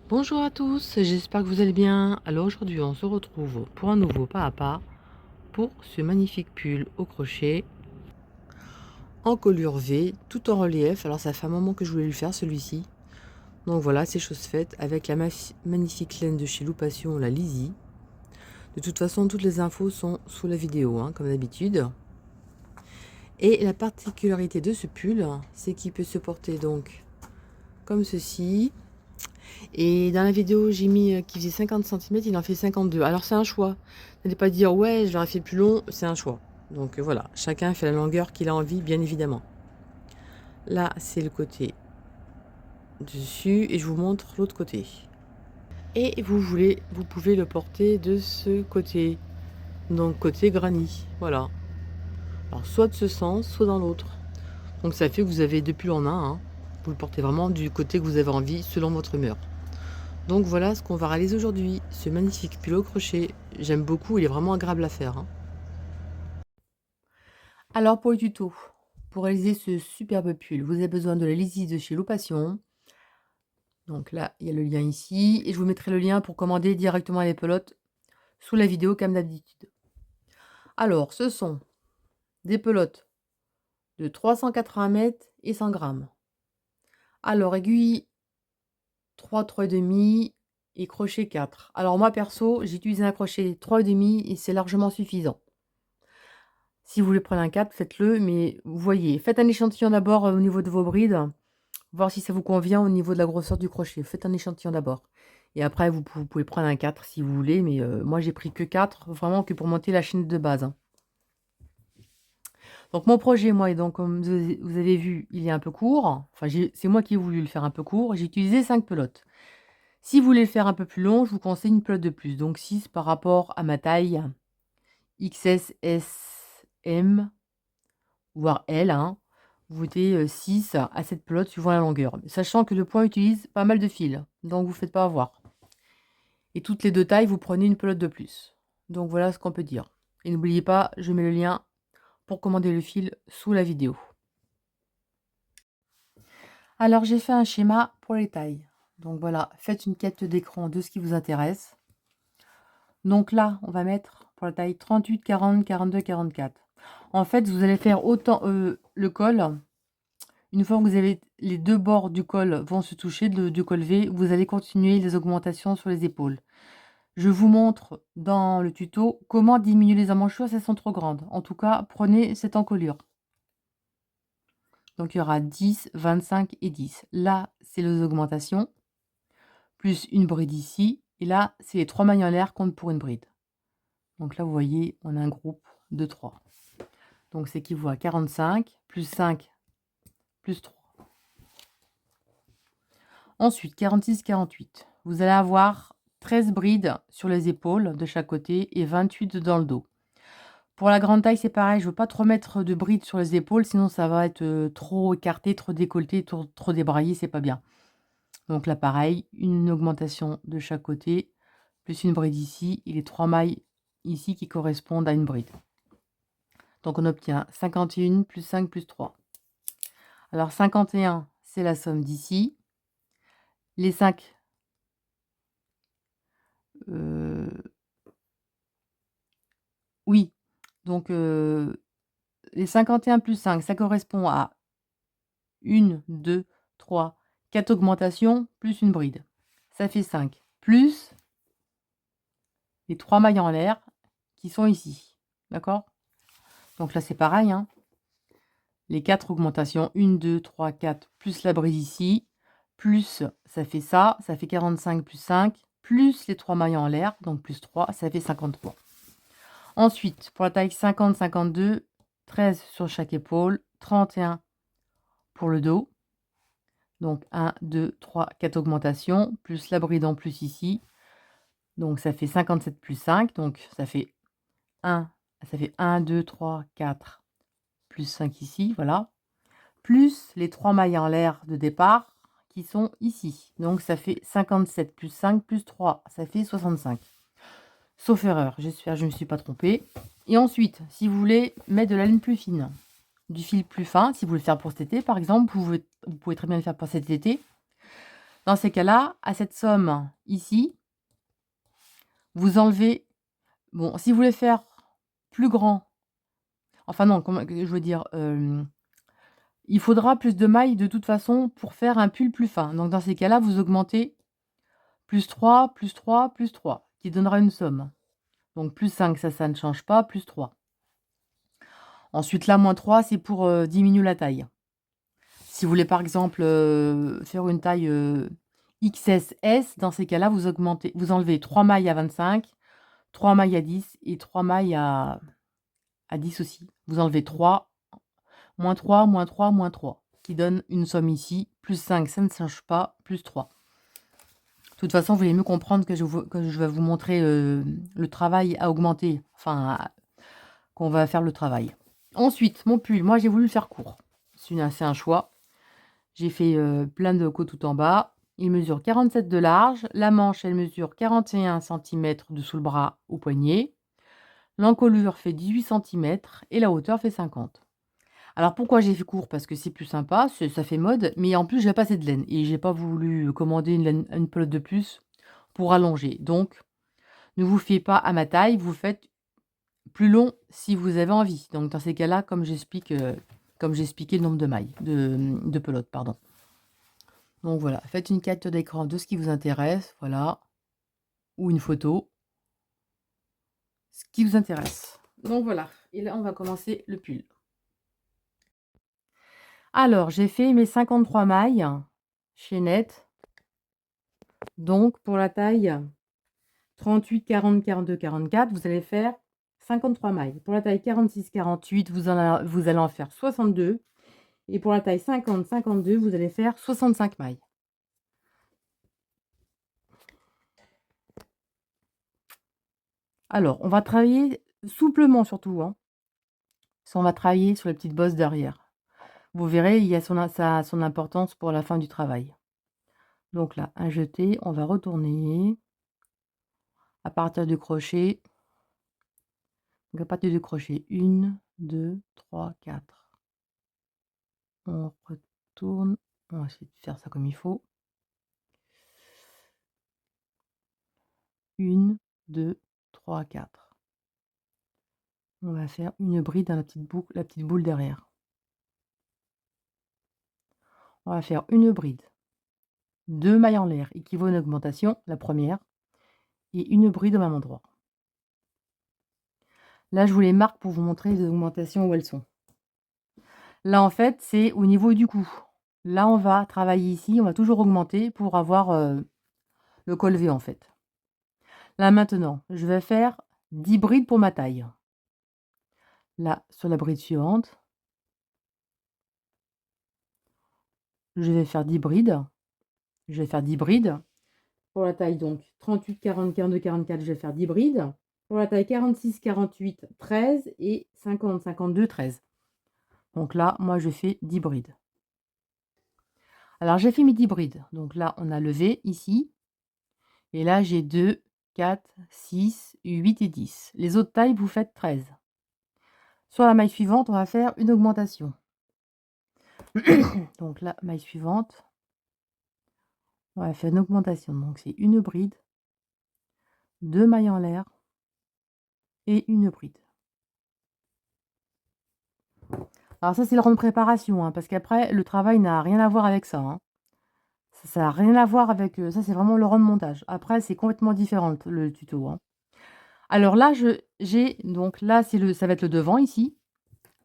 Bonjour à tous, j'espère que vous allez bien. Alors aujourd'hui on se retrouve pour un nouveau pas à pas pour ce magnifique pull au crochet en colure V, tout en relief. Alors ça fait un moment que je voulais le faire celui-ci. Donc voilà, c'est chose faite avec la magnifique laine de chez Loupation, la Lizzie. De toute façon, toutes les infos sont sous la vidéo, hein, comme d'habitude. Et la particularité de ce pull, c'est qu'il peut se porter donc comme ceci. Et dans la vidéo, j'ai mis qu'il faisait 50 cm, il en fait 52. Alors c'est un choix. N'allez pas dire ouais, je l'aurais fait plus long, c'est un choix. Donc voilà, chacun fait la longueur qu'il a envie, bien évidemment. Là, c'est le côté dessus et je vous montre l'autre côté. Et vous pouvez le porter de ce côté. Donc côté granny, voilà. Alors soit de ce sens, soit dans l'autre. Donc ça fait que vous avez deux pulls en un, hein. Vous le portez vraiment du côté que vous avez envie, selon votre humeur. Donc voilà ce qu'on va réaliser aujourd'hui, ce magnifique pull au crochet. J'aime beaucoup, il est vraiment agréable à faire, hein. Alors pour le tuto, pour réaliser ce superbe pull, vous avez besoin de la Lizzie de chez Loupation. Donc là, il y a le lien ici. Et je vous mettrai le lien pour commander directement les pelotes sous la vidéo comme d'habitude. Alors, ce sont des pelotes de 380 mètres et 100 grammes. Alors, aiguille 3, 3,5 et crochet 4. Alors moi, perso, j'ai utilisé un crochet 3,5 et c'est largement suffisant. Si vous voulez prendre un 4, faites-le, mais vous voyez, faites un échantillon d'abord au niveau de vos brides, voir si ça vous convient au niveau de la grosseur du crochet. Faites un échantillon d'abord. Et après, vous pouvez prendre un 4 si vous voulez, mais moi j'ai pris que 4, vraiment que pour monter la chaîne de base, hein. Donc mon projet, moi, est donc, comme vous avez vu, il est un peu court. Enfin, c'est moi qui ai voulu le faire un peu court. J'ai utilisé 5 pelotes. Si vous voulez le faire un peu plus long, je vous conseille une pelote de plus. Donc 6 par rapport à ma taille XS, S, M, voire L, hein. Vous mettez 6 à cette pelote suivant la longueur. Sachant que le point utilise pas mal de fils, donc vous ne faites pas avoir. Et toutes les deux tailles, vous prenez une pelote de plus. Donc voilà ce qu'on peut dire. Et n'oubliez pas, je mets le lien pour commander le fil sous la vidéo. Alors j'ai fait un schéma pour les tailles. Donc voilà, faites une quête d'écran de ce qui vous intéresse. Donc là, on va mettre pour la taille 38, 40, 42, 44. En fait, vous allez faire autant le col. Une fois que vous avez les deux bords du col vont se toucher, du col V, vous allez continuer les augmentations sur les épaules. Je vous montre dans le tuto comment diminuer les emmanchures si elles sont trop grandes. En tout cas, prenez cette encolure. Donc, il y aura 10, 25 et 10. Là, c'est les augmentations, plus une bride ici. Et là, c'est les 3 mailles en l'air compte pour une bride. Donc là, vous voyez, on a un groupe de 3. Donc, c'est équivaut à 45, plus 5, plus 3. Ensuite, 46, 48. Vous allez avoir 13 brides sur les épaules de chaque côté et 28 dans le dos. Pour la grande taille, c'est pareil. Je ne veux pas trop mettre de brides sur les épaules, sinon ça va être trop écarté, trop décolleté, trop débraillé, c'est pas bien. Donc là, pareil, une augmentation de chaque côté, plus une bride ici et les 3 mailles ici qui correspondent à une bride. Donc on obtient 51 plus 5 plus 3. Alors 51, c'est la somme d'ici. Les 5, oui, donc les 51 plus 5, ça correspond à 1, 2, 3, 4 augmentations plus une bride. Ça fait 5, plus les 3 mailles en l'air qui sont ici. D'accord? Donc là, c'est pareil, hein. Les 4 augmentations, 1, 2, 3, 4, plus la bride ici, plus ça fait 45 plus 5, plus les 3 mailles en l'air, donc plus 3, ça fait 53. Ensuite, pour la taille 50, 52, 13 sur chaque épaule, 31 pour le dos. Donc 1, 2, 3, 4 augmentations, plus la bride en plus ici. Donc ça fait 57 plus 5, donc ça fait 1, 2, 3, 4, plus 5 ici, voilà. Plus les 3 mailles en l'air de départ qui sont ici. Donc ça fait 57 plus 5 plus 3, ça fait 65. Sauf erreur, j'espère que je ne me suis pas trompée. Et ensuite, si vous voulez mettre de la laine plus fine, du fil plus fin, si vous voulez le faire pour cet été par exemple, vous pouvez très bien le faire pour cet été. Dans ces cas-là, à cette somme ici, vous enlevez, bon, si vous voulez faire plus grand, enfin non, comment je veux dire, il faudra plus de mailles de toute façon pour faire un pull plus fin. Donc dans ces cas-là, vous augmentez plus 3, plus 3, plus 3, qui donnera une somme. Donc plus 5, ça ne change pas, plus 3. Ensuite, là, moins 3, c'est pour diminuer la taille. Si vous voulez par exemple faire une taille XSS, dans ces cas-là, vous enlevez 3 mailles à 25, 3 mailles à 10 et 3 mailles à 10 aussi. Vous enlevez 3, moins 3, moins 3, moins 3, qui donne une somme ici. Plus 5, ça ne change pas, plus 3. De toute façon, vous voulez mieux comprendre que je vais vous montrer le travail à augmenter, enfin, qu'on va faire le travail. Ensuite, mon pull, moi j'ai voulu le faire court. C'est un choix. J'ai fait plein de côtes tout en bas. Il mesure 47 de large. La manche, elle mesure 41 cm dessous le bras au poignet. L'encolure fait 18 cm et la hauteur fait 50. Alors pourquoi j'ai fait court? Parce que c'est plus sympa, ça fait mode, mais en plus j'ai pas assez de laine et j'ai pas voulu commander une pelote de plus pour allonger. Donc, ne vous fiez pas à ma taille, vous faites plus long si vous avez envie. Donc dans ces cas-là, comme j'expliquais le nombre de mailles, de pelotes, pardon. Donc voilà, faites une capture d'écran de ce qui vous intéresse, voilà, ou une photo, ce qui vous intéresse. Donc voilà, et là on va commencer le pull. Alors, j'ai fait mes 53 mailles chaînettes. Donc pour la taille 38, 40, 42, 44, vous allez faire 53 mailles. Pour la taille 46, 48, vous allez en faire 62. Et pour la taille 50, 52, vous allez faire 65 mailles. Alors, on va travailler souplement surtout. Hein. On va travailler sur les petites bosses derrière. Vous verrez, ça a son importance pour la fin du travail. Donc là, un jeté, on va retourner à partir du crochet. Donc à partir du crochet, 1, 2, 3, 4. On retourne. On va essayer de faire ça comme il faut. 1, 2, 3, 4. On va faire une bride dans la petite boule derrière. On va faire une bride. 2 mailles en l'air équivaut à une augmentation, la première, et une bride au même endroit. Là, je vous les marque pour vous montrer les augmentations où elles sont. Là, en fait, c'est au niveau du cou. Là, on va travailler ici, on va toujours augmenter pour avoir le col V, en fait. Là, maintenant, je vais faire 10 brides pour ma taille. Là, sur la bride suivante, je vais faire 10 brides. Je vais faire 10 brides. Pour la taille, donc, 38, 40, 42, 44, je vais faire 10 brides. Pour la taille 46, 48, 13 et 50, 52, 13. Donc là, moi, je fais 10 brides. Alors, j'ai fait mes 10 brides. Donc là, on a levé ici. Et là, j'ai 2, 4, 6, 8 et 10. Les autres tailles, vous faites 13. Sur la maille suivante, on va faire une augmentation. Donc la maille suivante, on va faire une augmentation. Donc c'est une bride, 2 mailles en l'air et une bride. Alors ça, c'est le rang de préparation, hein, parce qu'après, le travail n'a rien à voir avec ça. Hein. Ça n'a rien à voir avec... ça, c'est vraiment le rang de montage. Après, c'est complètement différent, le tuto. Hein. Alors là, j'ai... Donc là, ça va être le devant, ici.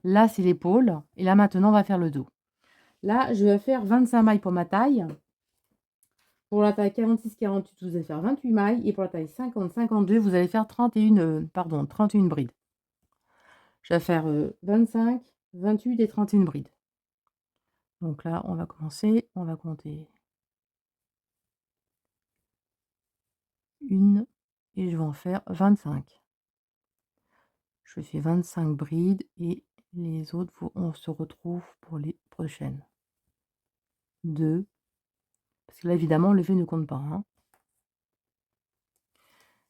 Là, c'est l'épaule. Et là, maintenant, on va faire le dos. Là, je vais faire 25 mailles pour ma taille. Pour la taille 46-48, vous allez faire 28 mailles. Et pour la taille 50-52, vous allez faire 31 brides. Je vais faire 25, 28 et 31 brides. Donc là, on va commencer. On va compter 1 et je vais en faire 25. Je fais 25 brides et les autres, on se retrouve pour les prochaines. 2. Parce que là, évidemment, le V ne compte pas. Hein.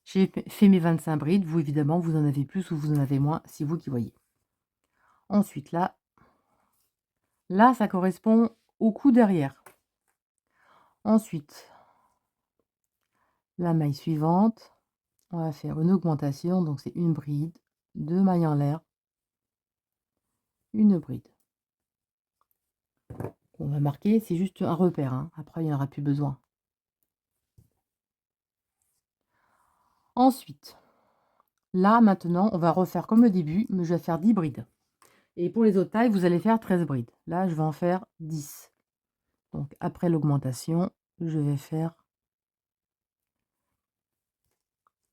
J'ai fait mes 25 brides. Vous, évidemment, vous en avez plus ou vous en avez moins. C'est vous qui voyez. Ensuite, là, ça correspond au cou derrière. Ensuite, la maille suivante, on va faire une augmentation, donc c'est une bride, 2 mailles en l'air, une bride. On va marquer, c'est juste un repère, hein. Après il n'y en aura plus besoin. Ensuite, là maintenant, on va refaire comme le début, mais je vais faire 10 brides. Et pour les autres tailles, vous allez faire 13 brides. Là, je vais en faire 10. Donc après l'augmentation, je vais faire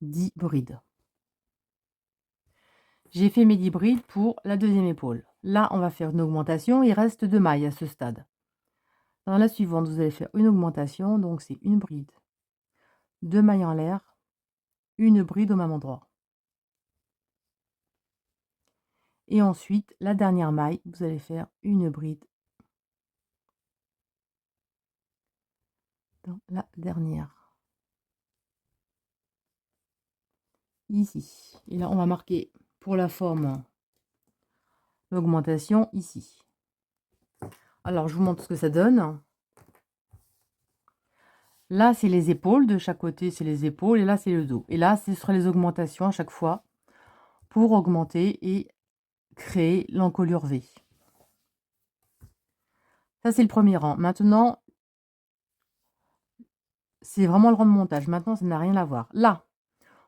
10 brides. J'ai fait mes 10 brides pour la deuxième épaule. Là, on va faire une augmentation, il reste 2 mailles à ce stade. Dans la suivante, vous allez faire une augmentation, donc c'est une bride, 2 mailles en l'air, une bride au même endroit. Et ensuite, la dernière maille, vous allez faire une bride dans la dernière. Ici. Et là, on va marquer pour la forme l'augmentation ici. Alors, je vous montre ce que ça donne. Là, c'est les épaules. De chaque côté, c'est les épaules. Et là, c'est le dos. Et là, ce sera les augmentations à chaque fois pour augmenter et créer l'encolure V. Ça, c'est le premier rang. Maintenant, c'est vraiment le rang de montage. Maintenant, ça n'a rien à voir. Là,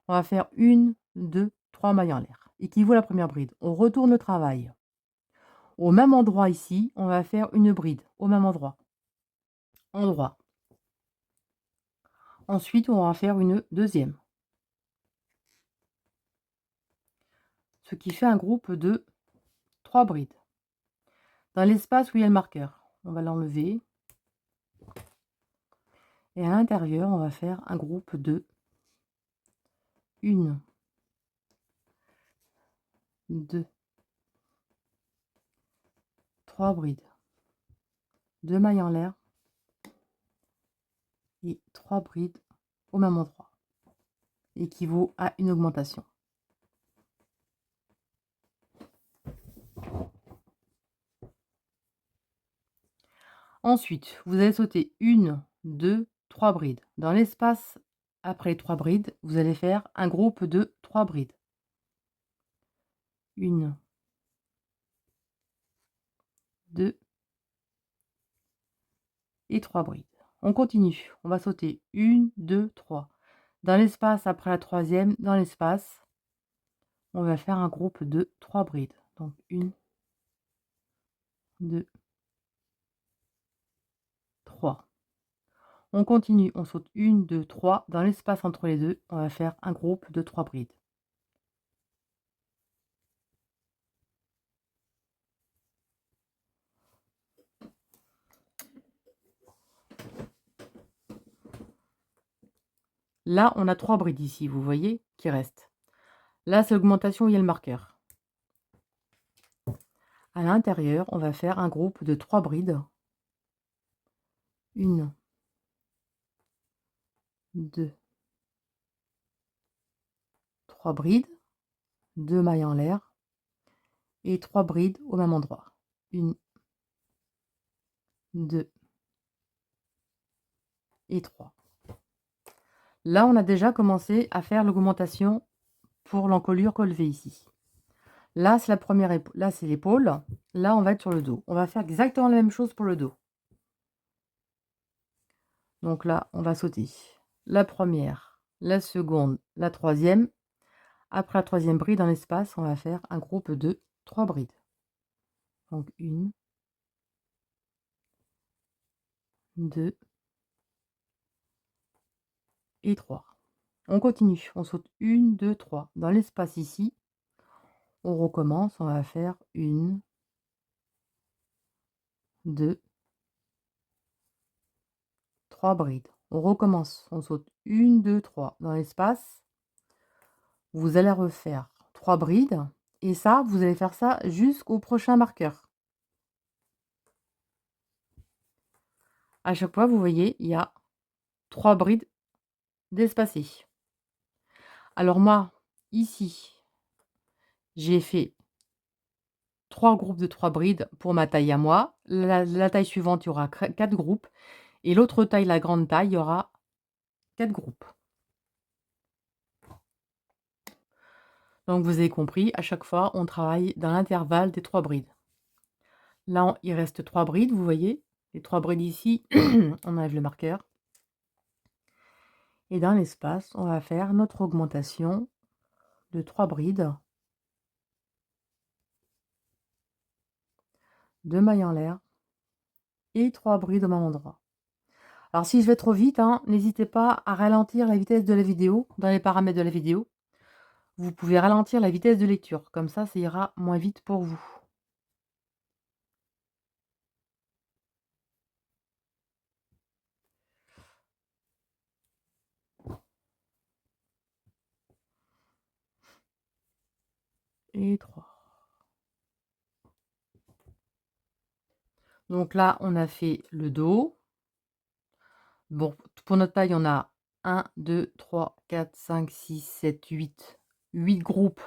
on va faire 1, 2, 3 mailles en l'air. Équivaut à la première bride. On retourne le travail. Au même endroit ici, on va faire une bride. Au même endroit. Endroit. Ensuite, on va faire une deuxième. Ce qui fait un groupe de 3 brides. Dans l'espace où il y a le marqueur, on va l'enlever. Et à l'intérieur, on va faire un groupe de 1, 2, 3 brides. 2 mailles en l'air et 3 brides au même endroit. Équivaut à une augmentation. Ensuite, vous allez sauter 1, 2, 3 brides. Dans l'espace après les 3 brides, vous allez faire un groupe de 3 brides. 1, 2 et 3 brides. On continue. On va sauter 1, 2, 3. Dans l'espace après la troisième, dans l'espace, on va faire un groupe de 3 brides. Donc 1, 2, 3. On continue, on saute 1, 2, 3. Dans l'espace entre les deux, on va faire un groupe de 3 brides. Là, on a 3 brides ici, vous voyez, qui restent. Là, c'est l'augmentation où il y a le marqueur. À l'intérieur, on va faire un groupe de 3 brides. 1, 2, 3 brides, 2 mailles en l'air et 3 brides au même endroit. 1, 2 et 3. Là, on a déjà commencé à faire l'augmentation pour l'encolure relevée ici. Là, c'est la première épaule. Là, c'est l'épaule. Là, on va être sur le dos. On va faire exactement la même chose pour le dos. Donc là, on va sauter la première, la seconde, la troisième. Après la troisième bride, dans l'espace, on va faire un groupe de 3 brides. Donc 1, 2 et 3. On continue. On saute 1, 2, 3. Dans l'espace ici, on recommence. On va faire 1, 2, 3 brides. On recommence. On saute 1, 2, 3. Dans l'espace, vous allez refaire 3 brides. Et ça, vous allez faire ça jusqu'au prochain marqueur. À chaque fois, vous voyez, il y a 3 brides d'espacées. Alors moi, ici, j'ai fait 3 groupes de 3 brides pour ma taille à moi. La taille suivante, il y aura 4 groupes. Et l'autre taille, la grande taille, il y aura 4 groupes. Donc vous avez compris, à chaque fois, on travaille dans l'intervalle des 3 brides. Là, il reste 3 brides, vous voyez? Les 3 brides ici, on enlève le marqueur. Et dans l'espace, on va faire notre augmentation de 3 brides, 2 mailles en l'air et 3 brides au même endroit. Alors si je vais trop vite, hein, n'hésitez pas à ralentir la vitesse de la vidéo dans les paramètres de la vidéo. Vous pouvez ralentir la vitesse de lecture, comme ça ira moins vite pour vous. Et 3. Donc là, on a fait le dos. Bon, pour notre taille, on a 1, 2, 3, 4, 5, 6, 7, 8. 8 groupes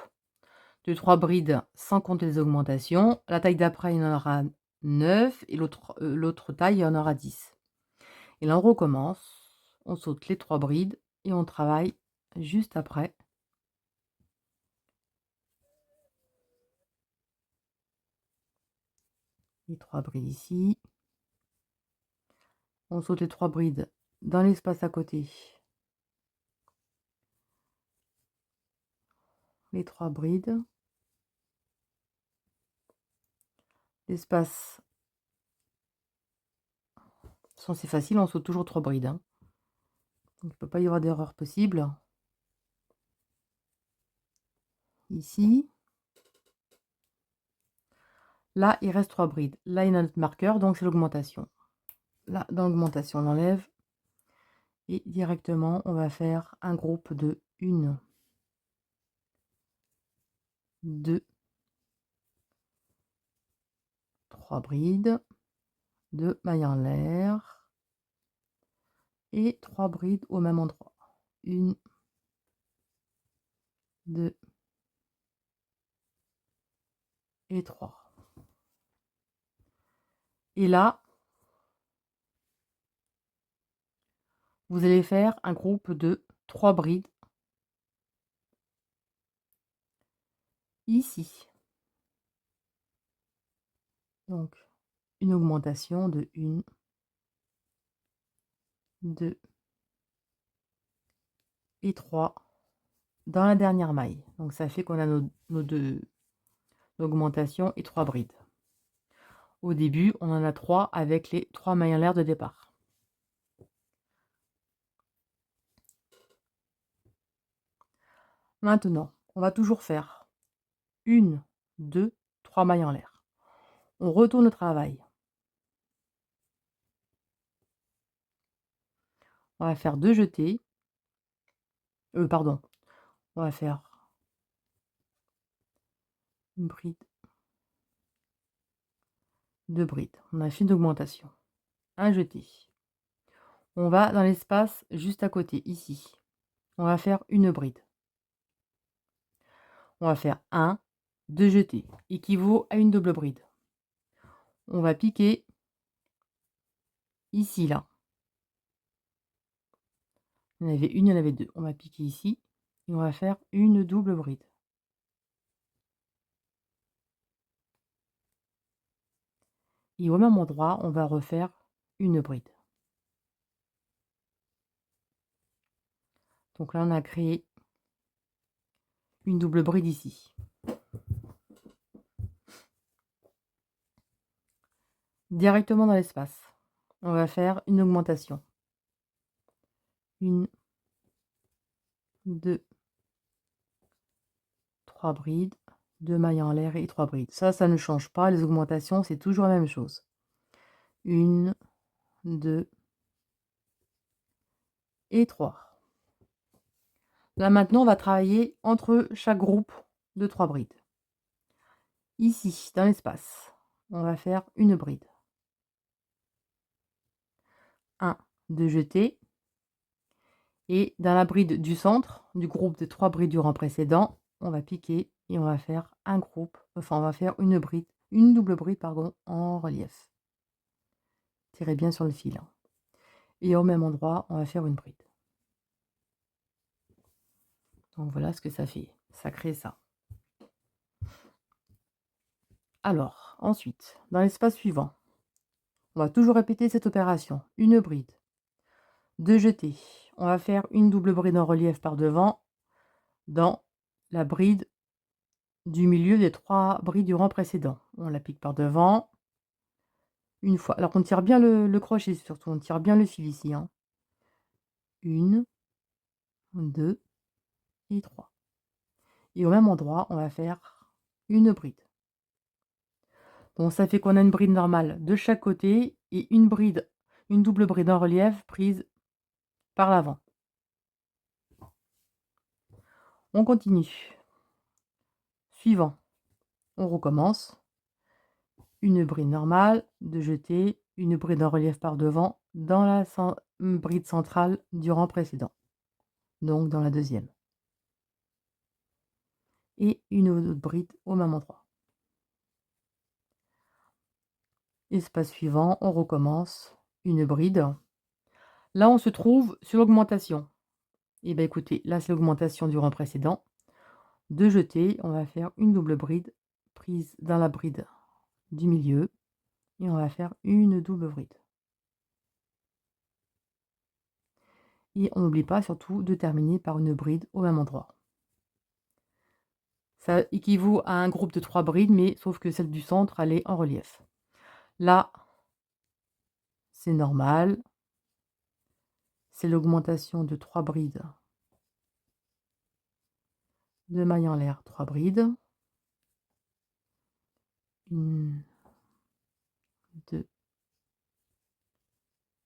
de 3 brides sans compter les augmentations. La taille d'après, il y en aura 9 et l'autre taille, il y en aura 10. Et là, on recommence. On saute les 3 brides et on travaille juste après. Les 3 brides ici. On saute les 3 brides dans l'espace à côté. Les 3 brides. L'espace, c'est facile, on saute toujours 3 brides. Hein. Donc, il ne peut pas y avoir d'erreur possible. Ici. Là, il reste 3 brides. Là, il y a notre marqueur, donc c'est l'augmentation. Là, dans l'augmentation, on enlève. Et directement, on va faire un groupe de 1, 2, 3 brides, 2 mailles en l'air et 3 brides au même endroit. 1, 2 et 3. Et là, vous allez faire un groupe de 3 brides ici. Donc, une augmentation de 1, 2 et 3 dans la dernière maille. Donc, ça fait qu'on a nos 2 augmentations et 3 brides. Au début, on en a 3 avec les 3 mailles en l'air de départ. Maintenant, on va toujours faire 1, 2, 3 mailles en l'air. On retourne au travail. On va faire 2 jetés. Pardon. On va faire une bride, 2 brides. On a fait une augmentation. Un jeté. On va dans l'espace juste à côté, ici. On va faire une bride. On va faire 1, 2 jetés, équivaut à une double bride. On va piquer ici, là. Il y en avait une, il y en avait 2. On va piquer ici et on va faire une double bride. Et au même endroit, on va refaire une bride. Donc là, on a créé une double bride ici. Directement dans l'espace, on va faire une augmentation. 1, 2, 3 brides, 2 mailles en l'air et 3 brides. Ça ne change pas. Les augmentations, c'est toujours la même chose. 1, 2 et 3. Là, maintenant, on va travailler entre chaque groupe de 3 brides. Ici, dans l'espace, on va faire une bride. 1, 2 jetés. Et dans la bride du centre, du groupe de 3 brides du rang précédent, on va piquer et on va faire un groupe, enfin on va faire une bride, une double bride pardon, en relief. Tirez bien sur le fil. Et au même endroit, on va faire une bride. Donc voilà ce que ça fait. Ça crée ça. Alors, ensuite, dans l'espace suivant, on va toujours répéter cette opération. Une bride, deux jetés. On va faire une double bride en relief par devant dans la bride du milieu des 3 brides du rang précédent. On l'applique par devant, une fois. Alors on tire bien le crochet surtout, on tire bien le fil ici, hein. 1, 2 et 3. Et au même endroit, on va faire une bride. Donc ça fait qu'on a une bride normale de chaque côté et une double bride en relief prise par l'avant. On continue. Suivant, on recommence. Une bride normale, de jeter, une bride en relief par devant dans la bride centrale du rang précédent, donc dans la deuxième. Et une autre bride au même endroit. Espace suivant, on recommence, une bride. Là, on se trouve sur l'augmentation. Et bien écoutez, là c'est l'augmentation du rang précédent. De jeter, on va faire une double bride prise dans la bride du milieu et on va faire une double bride. Et on n'oublie pas surtout de terminer par une bride au même endroit. Ça équivaut à un groupe de 3 brides, mais sauf que celle du centre, elle est en relief. Là, c'est normal. C'est l'augmentation de 3 brides. De mailles en l'air, 3 brides. 1, 2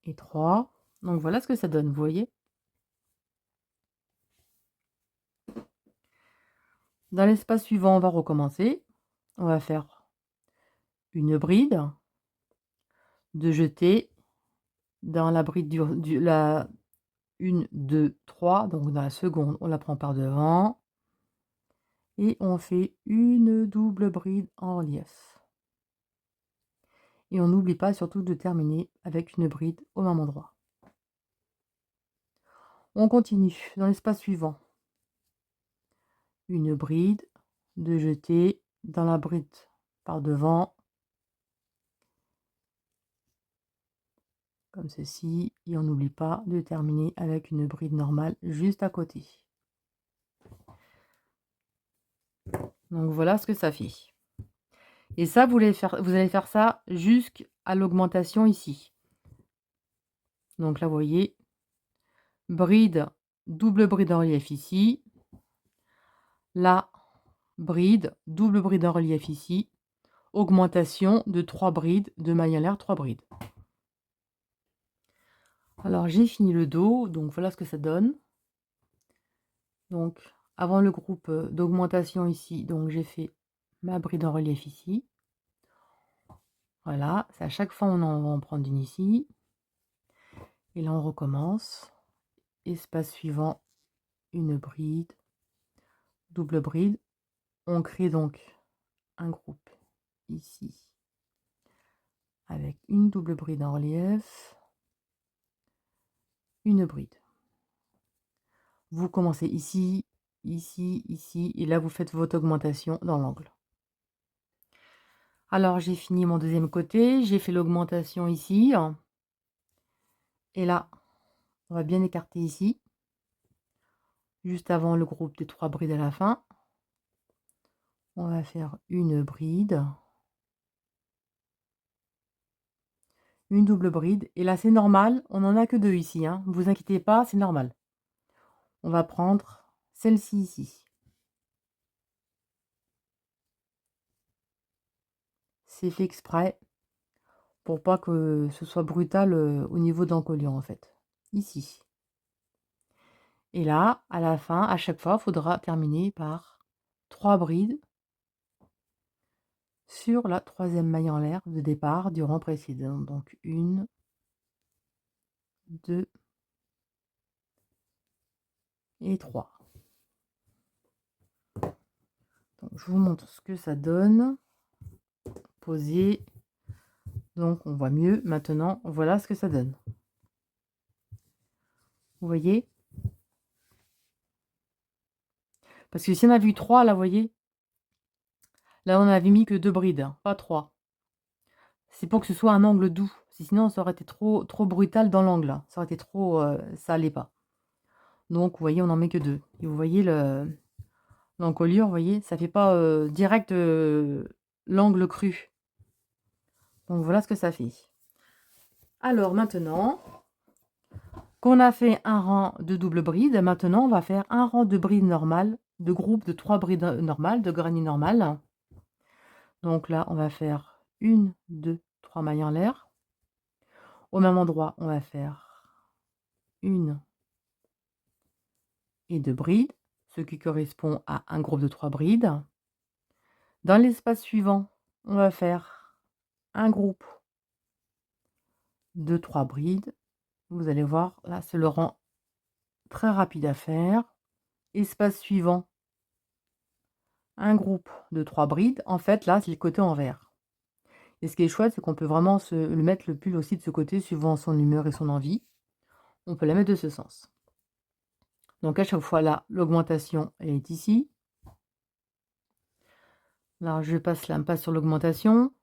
et 3. Donc voilà ce que ça donne, vous voyez? Dans l'espace suivant, on va recommencer. On va faire une bride, de jeter dans la bride la 1, 2, 3, donc dans la seconde, on la prend par devant et on fait une double bride en relief. Et on n'oublie pas surtout de terminer avec une bride au même endroit. On continue dans l'espace suivant. Une bride, de jeter dans la bride par devant, comme ceci, et on n'oublie pas de terminer avec une bride normale juste à côté. Donc voilà ce que ça fait. Et ça, vous allez faire ça jusqu'à l'augmentation ici. Donc là, vous voyez, bride, double bride en relief ici. Là, bride, double bride en relief ici. Augmentation de 3 brides, de mailles en l'air, 3 brides. Alors j'ai fini le dos, donc voilà ce que ça donne. Donc avant le groupe d'augmentation ici, donc j'ai fait ma bride en relief ici. Voilà, c'est à chaque fois on va en prendre une ici. Et là on recommence. Espace suivant, une bride, double bride. On crée donc un groupe ici avec une double bride en relief, une bride. Vous commencez ici, ici, ici, et là vous faites votre augmentation dans l'angle. Alors j'ai fini mon deuxième côté, j'ai fait l'augmentation ici, et là on va bien écarter ici, juste avant le groupe des 3 brides à la fin. On va faire une bride, une double bride, et là c'est normal, on n'en a que 2 ici, hein. Ne vous inquiétez pas, c'est normal. On va prendre celle-ci ici. C'est fait exprès pour pas que ce soit brutal au niveau de l'encolure en fait. Ici. Et là, à la fin, à chaque fois, il faudra terminer par 3 brides sur la 3e maille en l'air de départ du rang précédent. Donc 1, 2 et 3. Donc, je vous montre ce que ça donne. Posé. Donc on voit mieux maintenant. Voilà ce que ça donne. Vous voyez? Parce que si on a vu 3 là, vous voyez? Là, on avait mis que 2 brides, hein, pas 3. C'est pour que ce soit un angle doux. Sinon, ça aurait été trop brutal dans l'angle, là. Ça aurait été trop, ça allait pas. Donc, vous voyez, on en met que 2. Et vous voyez l'encolure, vous voyez? Ça fait pas, direct, l'angle cru. Donc voilà ce que ça fait. Alors maintenant qu'on a fait un rang de double bride, maintenant on va faire un rang de brides normales, de groupe de 3 brides normales, de granny normales. Donc là, on va faire 1, 2, 3 mailles en l'air. Au même endroit, on va faire 1 et 2 brides, ce qui correspond à un groupe de 3 brides. Dans l'espace suivant, on va faire un groupe de 3 brides. Vous allez voir, là, c'est le rang très rapide à faire. Espace suivant, un groupe de 3 brides. En fait, là, c'est le côté envers. Et ce qui est chouette, c'est qu'on peut vraiment le mettre le pull aussi de ce côté, suivant son humeur et son envie. On peut la mettre de ce sens. Donc à chaque fois, là, l'augmentation, elle est ici. Là, je passe la passe sur l'augmentation.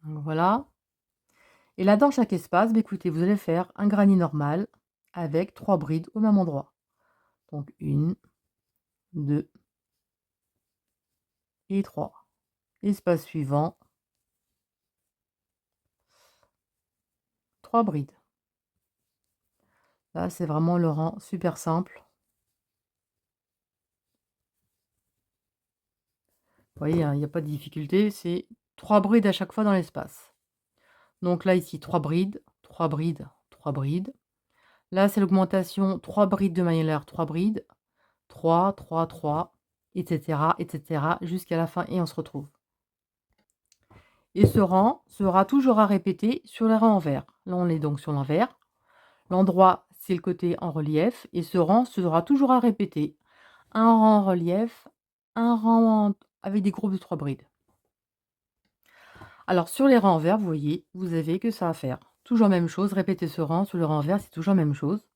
Voilà. Et là, dans chaque espace, bah, écoutez, vous allez faire un granny normal avec 3 brides au même endroit. Donc 1, 2 et 3. Espace suivant, 3 brides. Là, c'est vraiment le rang super simple. Vous voyez, hein, il n'y a pas de difficulté, c'est 3 brides à chaque fois dans l'espace. Donc là, ici, 3 brides, 3 brides, 3 brides. Là, c'est l'augmentation, 3 brides de maille en l'air, 3 brides, 3, 3, 3, etc., jusqu'à la fin et on se retrouve. Et ce rang sera toujours à répéter sur les rangs envers. Là, on est donc sur l'envers. L'endroit, c'est le côté en relief. Et ce rang sera toujours à répéter. Un rang en relief, un rang avec des groupes de 3 brides. Alors, sur les rangs envers, vous voyez, vous avez que ça à faire. Toujours même chose, répéter ce rang sur le rang envers, c'est toujours la même chose.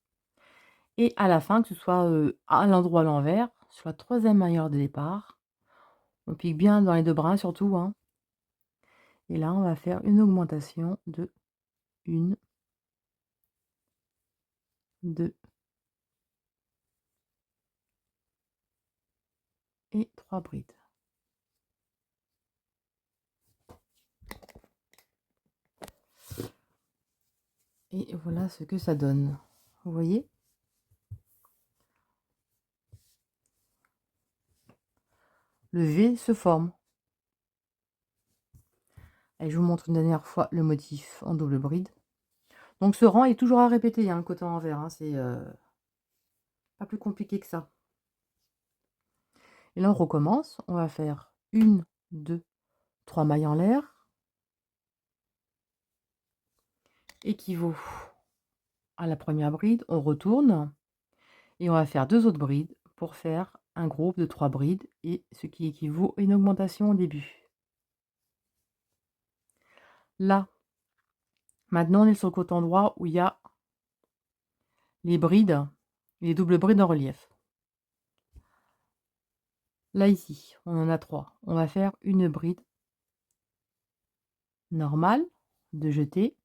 Et à la fin, que ce soit à l'endroit à l'envers, sur la 3e maille de départ, on pique bien dans les 2 brins surtout, hein. Et là, on va faire une augmentation de 1, 2 et 3 brides. Et voilà ce que ça donne. Vous voyez? Le V se forme. Et je vous montre une dernière fois le motif en double bride. Donc ce rang est toujours à répéter, hein, le côté envers, hein, c'est pas plus compliqué que ça. Et là, on recommence. On va faire 1, 2, 3 mailles en l'air. Équivaut à la première bride. On retourne. Et on va faire 2 autres brides pour faire un groupe de 3 brides. Et ce qui équivaut à une augmentation au début. Là, maintenant, on est sur le côté endroit où il y a les brides, les doubles brides en relief. Là, ici, on en a 3. On va faire une bride normale de jeter.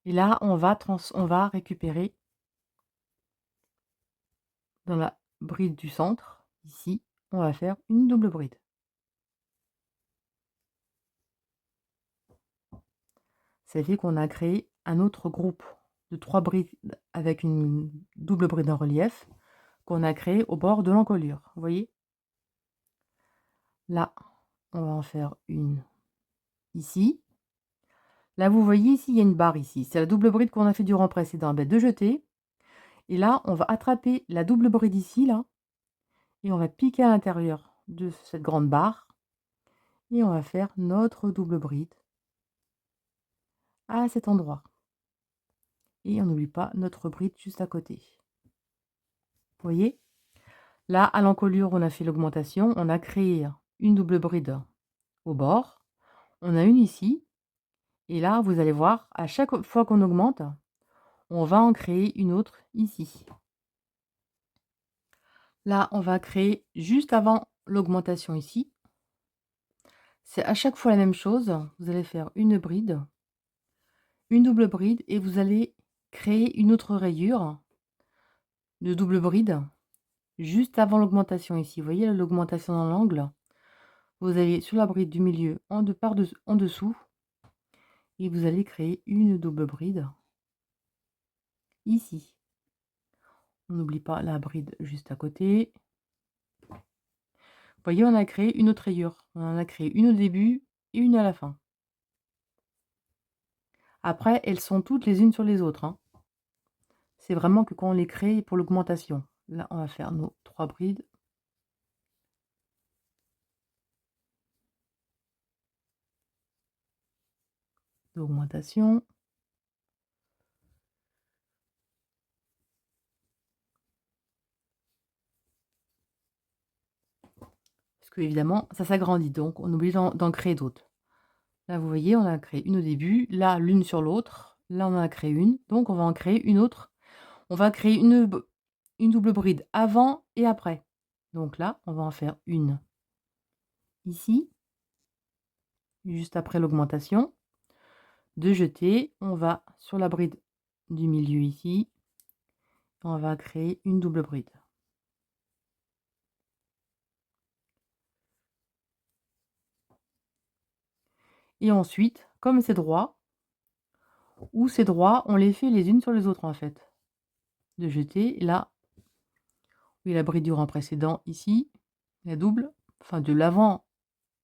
Et là, on va récupérer dans la bride du centre, ici, on va faire une double bride. Ça fait qu'on a créé un autre groupe de 3 brides avec une double bride en relief qu'on a créé au bord de l'encolure. Vous voyez? Là, on va en faire une ici. Là, vous voyez ici, il y a une barre ici. C'est la double bride qu'on a fait du rang précédent. Ben, de jeter. Et là, on va attraper la double bride ici, là. Et on va piquer à l'intérieur de cette grande barre. Et on va faire notre double bride à cet endroit. Et on n'oublie pas notre bride juste à côté. Vous voyez? Là, à l'encolure, on a fait l'augmentation. On a créé une double bride au bord. On a une ici. Et là, vous allez voir, à chaque fois qu'on augmente, on va en créer une autre ici. Là, on va créer juste avant l'augmentation ici. C'est à chaque fois la même chose. Vous allez faire une bride, une double bride et vous allez créer une autre rayure de double bride juste avant l'augmentation ici. Vous voyez l'augmentation dans l'angle? Vous allez sur la bride du milieu en dessous et vous allez créer une double bride ici. On n'oublie pas la bride juste à côté. Vous voyez, on a créé une autre rayure. On en a créé une au début et une à la fin. Après, elles sont toutes les unes sur les autres, hein. C'est vraiment que quand on les crée pour l'augmentation. Là, on va faire nos 3 brides. D'augmentation. Parce que évidemment, ça s'agrandit, donc on oublie d'en créer d'autres. Là, vous voyez, on a créé une au début, là, l'une sur l'autre. Là, on en a créé une, donc on va en créer une autre. On va créer une double bride avant et après. Donc là, on va en faire une ici, juste après l'augmentation. De jeter, on va sur la bride du milieu ici, on va créer une double bride. Et ensuite, comme c'est droit, ou c'est droit, on les fait les unes sur les autres en fait. De jeter, là, oui, la bride du rang précédent ici, la double, enfin de l'avant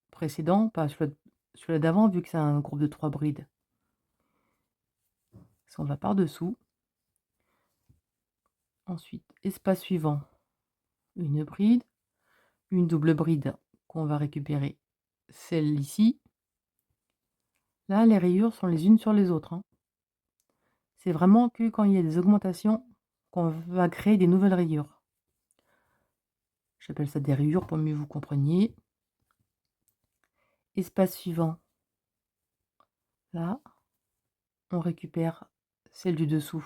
précédent, pas celui d'avant, vu que c'est un groupe de 3 brides. Ça, on va par-dessous. Ensuite, espace suivant, une bride, une double bride qu'on va récupérer, celle ici. Là, les rayures sont les unes sur les autres, hein. C'est vraiment que quand il y a des augmentations qu'on va créer des nouvelles rayures. J'appelle ça des rayures pour mieux vous compreniez. Espace suivant. Là, on récupère celle du dessous.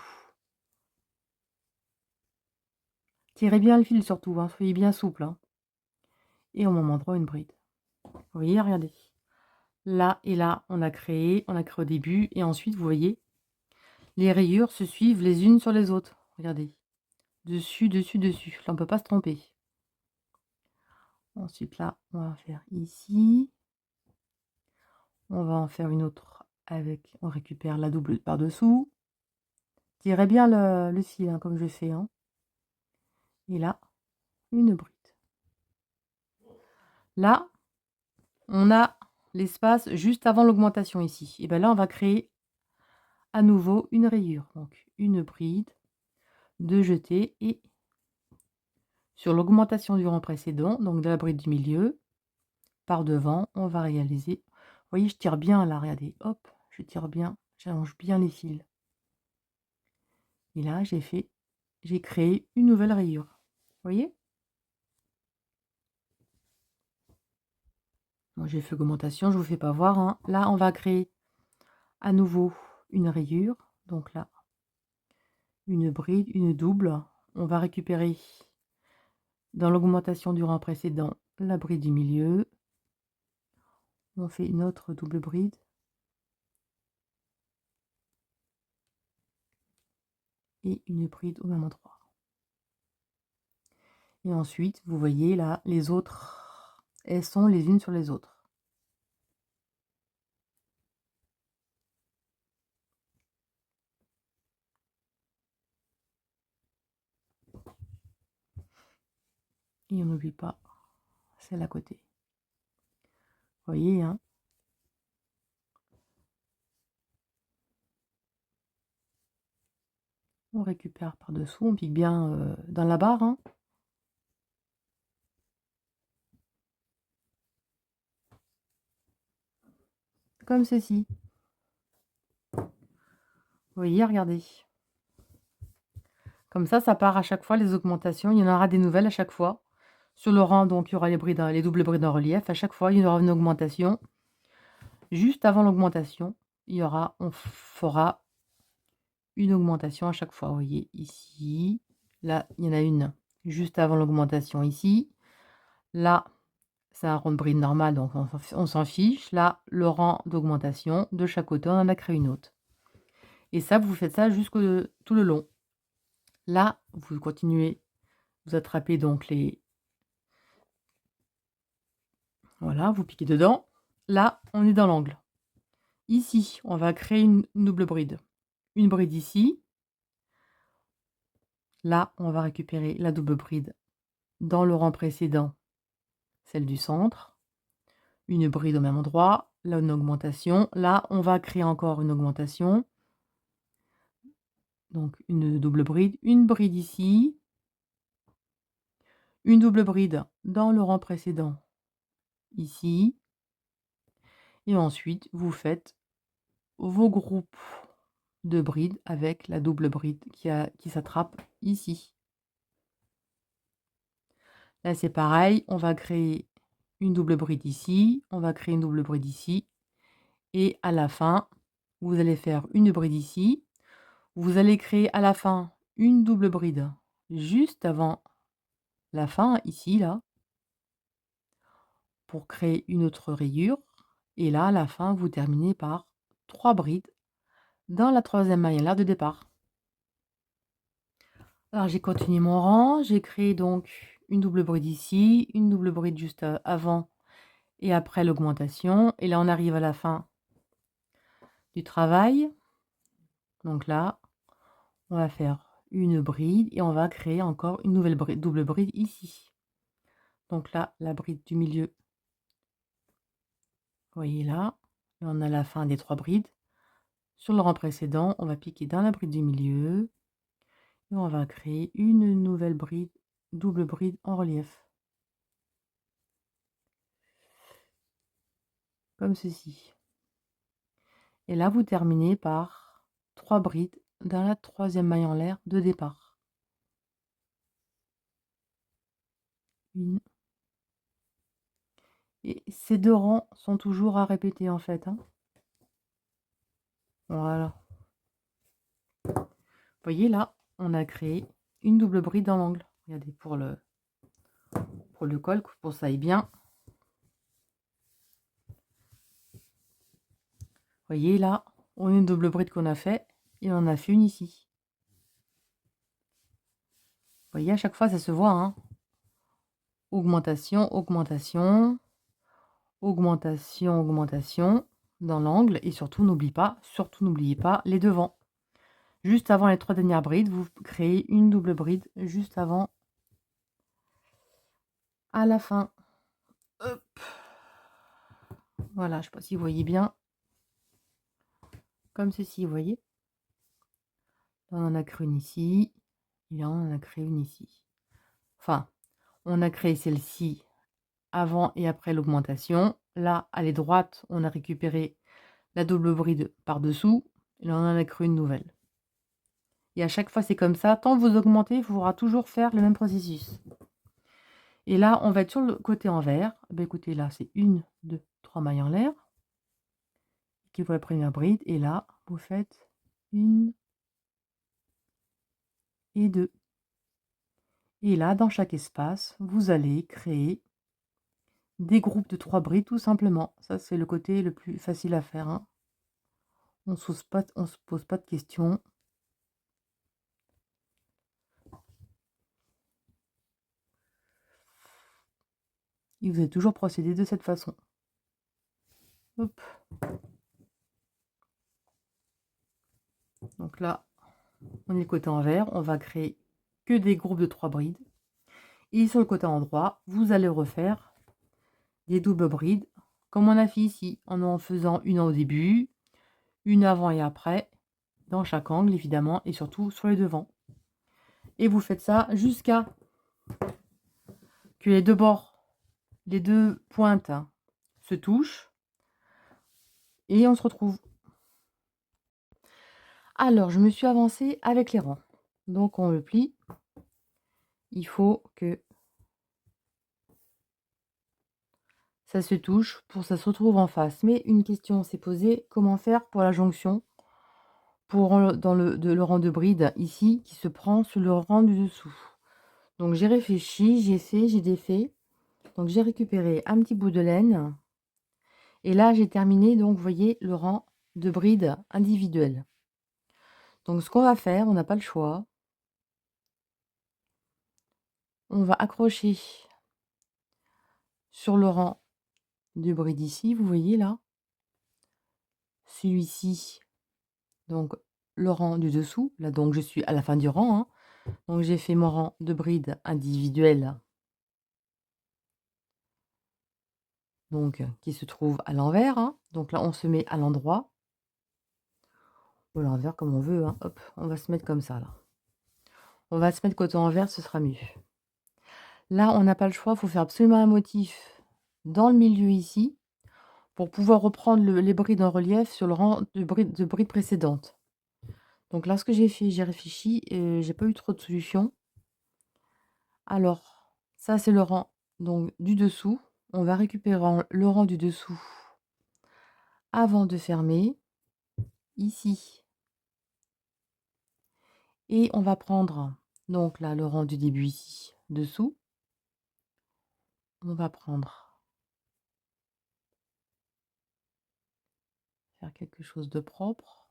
Tirez bien le fil surtout, hein, soyez bien souple, hein. Et au même endroit, une bride. Vous voyez, regardez. Là et là, on a créé au début. Et ensuite, vous voyez, les rayures se suivent les unes sur les autres. Regardez. Dessus, dessus, dessus. Là, on ne peut pas se tromper. Ensuite, là, on va faire ici. On va en faire une autre avec, on récupère la double par-dessous. Tirez bien le fil, hein, comme je fais, hein. Et là, une bride. Là, on a l'espace juste avant l'augmentation ici. Et bien là, on va créer à nouveau une rayure. Donc, une bride, de jeter et sur l'augmentation du rang précédent, donc de la bride du milieu, par devant, on va réaliser. Vous voyez, je tire bien là, regardez, hop, je tire bien, j'allonge bien les fils. Et là, j'ai créé une nouvelle rayure. Vous voyez? Moi, j'ai fait augmentation, je ne vous fais pas voir, hein. Là, on va créer à nouveau une rayure. Donc là, une bride, une double. On va récupérer dans l'augmentation du rang précédent la bride du milieu. On fait une autre double bride. Et une bride au même endroit. Et ensuite, vous voyez là, les autres, elles sont les unes sur les autres. Et on n'oublie pas celle à côté. Vous voyez, hein? On récupère par-dessous, on pique bien dans la barre, hein. Comme ceci. Vous voyez, regardez. Comme ça part à chaque fois les augmentations. Il y en aura des nouvelles à chaque fois. Sur le rang, donc, il y aura les doubles brides en relief. À chaque fois, il y aura une augmentation. Juste avant l'augmentation, on fera une augmentation à chaque fois. Vous voyez ici, là, il y en a une juste avant l'augmentation ici. Là, c'est un rond de bride normal, donc on s'en fiche. Là, le rang d'augmentation, de chaque côté, on en a créé une autre. Et ça, vous faites ça jusqu'au tout le long. Là, vous continuez, vous attrapez donc les... Voilà, vous piquez dedans. Là, on est dans l'angle. Ici, on va créer une double bride. Une bride ici. Là, on va récupérer la double bride dans le rang précédent, celle du centre. Une bride au même endroit. Là, une augmentation. Là, on va créer encore une augmentation. Donc, une double bride. Une bride ici. Une double bride dans le rang précédent, ici. Et ensuite, vous faites vos groupes de brides avec la double bride qui s'attrape ici. Là, c'est pareil, on va créer une double bride ici, on va créer une double bride ici, et à la fin, vous allez faire une bride ici. Vous allez créer à la fin une double bride juste avant la fin, ici, là, pour créer une autre rayure. Et là, à la fin, vous terminez par 3 brides dans la troisième maille de départ. Alors, j'ai continué mon rang, j'ai créé donc une double bride ici, une double bride juste avant et après l'augmentation. Et là, on arrive à la fin du travail. Donc là, on va faire une bride et on va créer encore une nouvelle bride, double bride ici. Donc là, la bride du milieu, vous voyez là, et on a la fin des 3 brides. Sur le rang précédent, on va piquer dans la bride du milieu et on va créer une nouvelle bride, double bride en relief. Comme ceci. Et là, vous terminez par 3 brides dans la troisième maille en l'air de départ. Une. Et ces 2 rangs sont toujours à répéter en fait, hein. Voilà. Vous voyez là, on a créé une double bride dans l'angle. Regardez, pour le col, pour ça aille bien. Vous voyez là, on a une double bride qu'on a fait et on en a fait une ici. Vous voyez, à chaque fois, ça se voit, hein. Augmentation, augmentation, augmentation, augmentation dans l'angle. Et surtout, n'oubliez pas les devants. Juste avant les 3 dernières brides, vous créez une double bride juste avant, à la fin. Hop. Voilà, je ne sais pas si vous voyez bien. Comme ceci, vous voyez. Là, on en a créé une ici. Et là, on en a créé une ici. Enfin, on a créé celle-ci avant et après l'augmentation. Là, elle est droite, on a récupéré la double bride par-dessous. Et là, on en a créé une nouvelle. Et à chaque fois, c'est comme ça. Tant que vous augmentez, il faudra toujours faire le même processus. Et là, on va être sur le côté envers. Ben, écoutez, là, c'est 1, 2, 3 mailles en l'air qui pour la première bride. Et là, vous faites 1 et 2. Et là, dans chaque espace, vous allez créer des groupes de 3 brides, tout simplement. Ça, c'est le côté le plus facile à faire, hein. On ne se pose pas de questions. Et vous allez toujours procéder de cette façon. Hop. Donc là, on est le côté envers. On va créer que des groupes de 3 brides. Et sur le côté endroit, vous allez refaire des doubles brides, comme on a fait ici, en faisant une au début, une avant et après, dans chaque angle évidemment, et surtout sur les devants. Et vous faites ça jusqu'à que les deux bords, les deux pointes se touchent. Et on se retrouve. Alors, je me suis avancée avec les rangs. Donc, on le plie. Il faut que ça se touche pour que ça se retrouve en face. Mais une question s'est posée, comment faire pour la jonction? dans le rang de bride ici qui se prend sur le rang du dessous. Donc j'ai réfléchi, j'ai fait, j'ai défait. Donc j'ai récupéré un petit bout de laine et là j'ai terminé donc vous voyez le rang de bride individuel. Donc ce qu'on va faire, on n'a pas le choix. On va accrocher sur le rang de bride ici, vous voyez là. Celui-ci, donc le rang du dessous, là donc je suis à la fin du rang, hein. Donc j'ai fait mon rang de bride individuel, donc qui se trouve à l'envers, hein. Donc là on se met à l'endroit, ou à l'envers comme on veut, hein. Hop, on va se mettre comme ça là. On va se mettre côté envers, ce sera mieux. Là, on n'a pas le choix, il faut faire absolument un motif dans le milieu ici, pour pouvoir reprendre les brides en relief sur le rang de brides précédentes. Donc là, ce que j'ai fait, j'ai réfléchi et j'ai pas eu trop de solutions. Alors, ça c'est le rang donc du dessous. On va récupérer le rang du dessous avant de fermer, ici. Et on va prendre donc là le rang du début ici, dessous. On va prendre faire quelque chose de propre.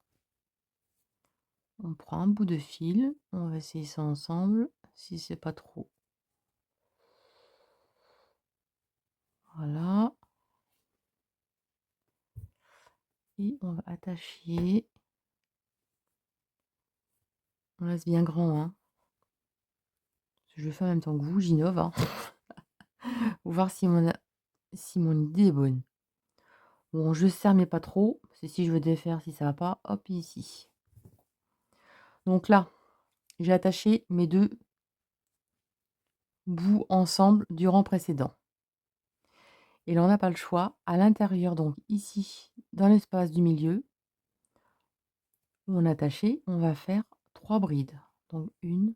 On prend un bout de fil, on va essayer ça ensemble, si c'est pas trop. Voilà. Et on va attacher. On laisse bien grand, hein. Je le fais en même temps que vous, j'innove, hein. Pour voir si mon idée est bonne. Bon, je serre mais pas trop. C'est si je veux défaire, si ça va pas, hop, ici. Donc là, j'ai attaché mes deux bouts ensemble du rang précédent. Et là, on n'a pas le choix. À l'intérieur, donc ici, dans l'espace du milieu, où on a attaché, on va faire 3 brides. Donc 1,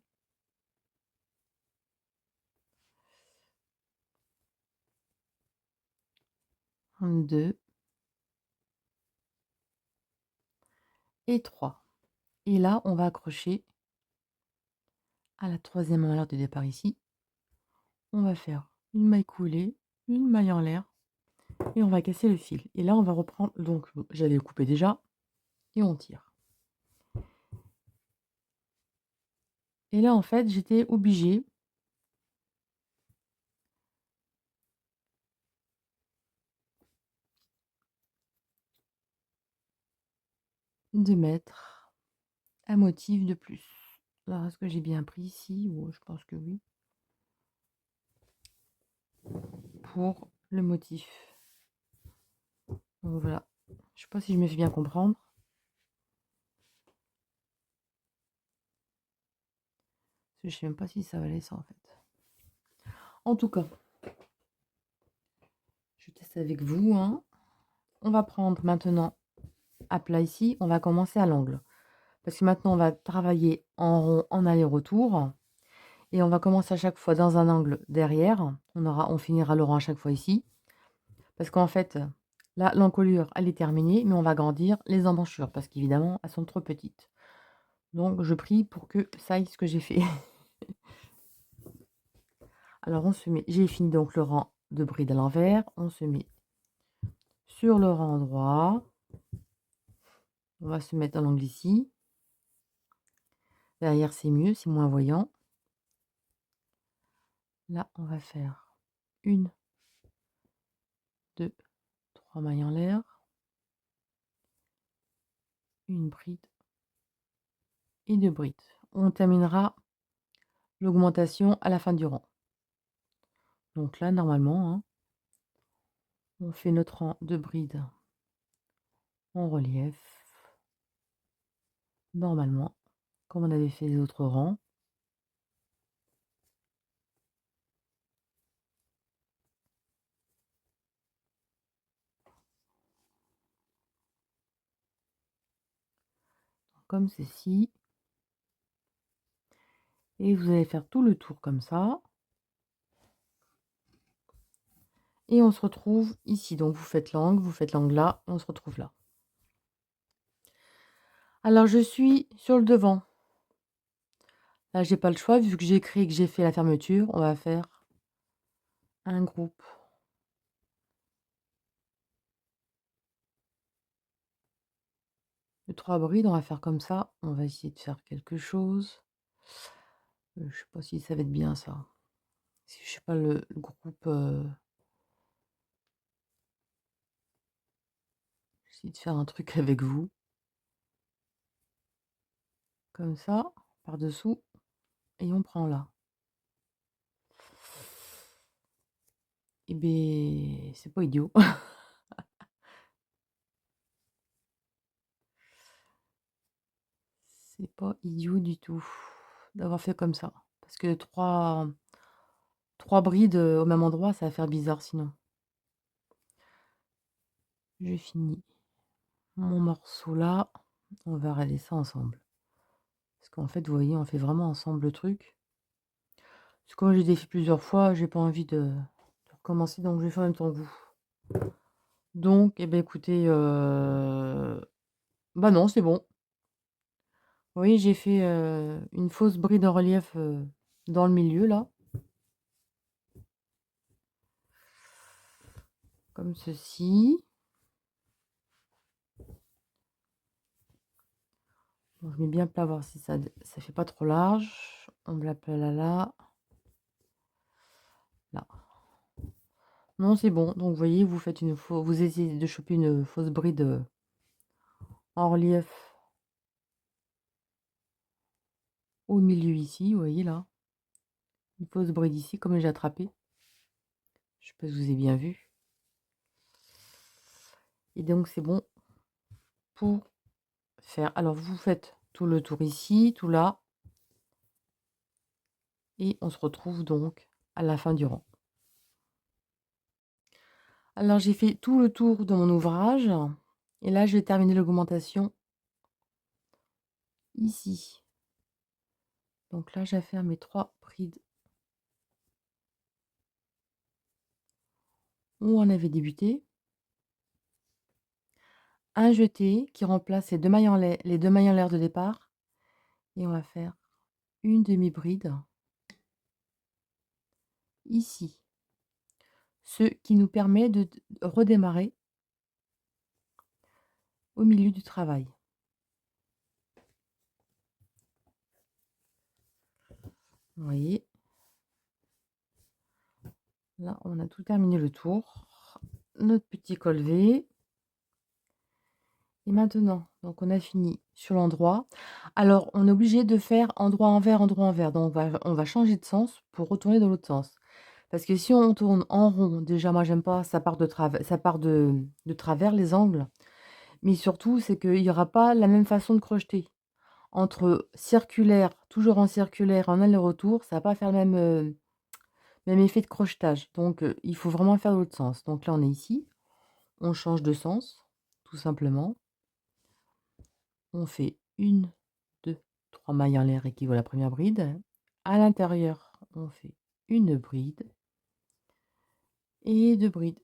2 et 3. Et là, on va accrocher à la troisième maillère de départ ici. On va faire une maille coulée, une maille en l'air et on va casser le fil. Et là, on va reprendre, donc j'avais coupé déjà, et on tire. Et là, en fait, j'étais obligée de mettre un motif de plus. Alors, est-ce que j'ai bien pris ici? Oh, je pense que oui. Pour le motif. Donc voilà. Je sais pas si je me fais bien comprendre. Je sais même pas si ça valait ça en fait. En tout cas, je teste avec vous, hein. On va prendre maintenant à plat ici. On va commencer à l'angle. Parce que maintenant, on va travailler en rond, en aller-retour. Et on va commencer à chaque fois dans un angle derrière. On finira le rang à chaque fois ici. Parce qu'en fait, là, l'encolure, elle est terminée, mais on va agrandir les emmanchures. Parce qu'évidemment, elles sont trop petites. Donc, je prie pour que ça aille ce que j'ai fait. Alors, on se met, j'ai fini donc le rang de bride à l'envers. On se met sur le rang droit. On va se mettre dans l'angle ici. Derrière, c'est mieux, c'est moins voyant. Là, on va faire 1, 2, 3 mailles en l'air. Une bride et 2 brides. On terminera l'augmentation à la fin du rang. Donc là, normalement, hein, on fait notre rang de brides en relief. Normalement, comme on avait fait les autres rangs. Comme ceci. Et vous allez faire tout le tour comme ça. Et on se retrouve ici. Donc vous faites l'angle là, on se retrouve là. Alors je suis sur le devant. Là, j'ai pas le choix vu que j'ai écrit et que j'ai fait la fermeture, on va faire un groupe. De 3 brides, on va faire comme ça. On va essayer de faire quelque chose. Je sais pas si ça va être bien ça. Si je sais pas le groupe, j'essaie de faire un truc avec vous. Comme ça, par-dessous et on prend là. Et beh, c'est pas idiot. C'est pas idiot du tout d'avoir fait comme ça. Parce que trois brides, au même endroit, ça va faire bizarre sinon. Je finis mon morceau là. On va regarder ça ensemble. Parce qu'en fait, vous voyez, on fait vraiment ensemble le truc. Parce que comme j'ai défait plusieurs fois, j'ai pas envie de recommencer, donc je vais faire en même temps que vous. Donc, eh ben écoutez, bah non, c'est bon. Vous voyez, j'ai fait, une fausse bride en relief, dans le milieu là. Comme ceci. Bon, je mets bien plat, voir si ça fait pas trop large. On me l'appelle là. Là. Non, c'est bon. Donc, vous voyez, vous faites vous essayez de choper une fausse bride en relief au milieu ici, vous voyez là. Une fausse bride ici, comme j'ai attrapé. Je sais pas si vous avez bien vu. Et donc, c'est bon pour faire. Alors, vous faites tout le tour ici, tout là. Et on se retrouve donc à la fin du rang. Alors, j'ai fait tout le tour de mon ouvrage. Et là, je vais terminer l'augmentation ici. Donc là, j'affaire mes 3 brides où on avait débuté. Un jeté qui remplace les 2 mailles en l'air de départ. Et on va faire une demi-bride ici. Ce qui nous permet de redémarrer au milieu du travail. Vous voyez? Là, on a tout terminé le tour. Notre petit col V. Et maintenant, donc on a fini sur l'endroit. Alors, on est obligé de faire endroit envers, endroit envers. Donc, on va changer de sens pour retourner dans l'autre sens. Parce que si on tourne en rond, déjà, moi, j'aime pas, ça part de travers les angles. Mais surtout, c'est qu'il y aura pas la même façon de crocheter. Entre circulaire, toujours en circulaire, en aller-retour, ça va pas faire le même effet de crochetage. Donc, il faut vraiment faire dans l'autre sens. Donc là, on est ici. On change de sens, tout simplement. On fait 1, 2, 3 mailles en l'air équivaut à la première bride. À l'intérieur, on fait une bride et 2 brides.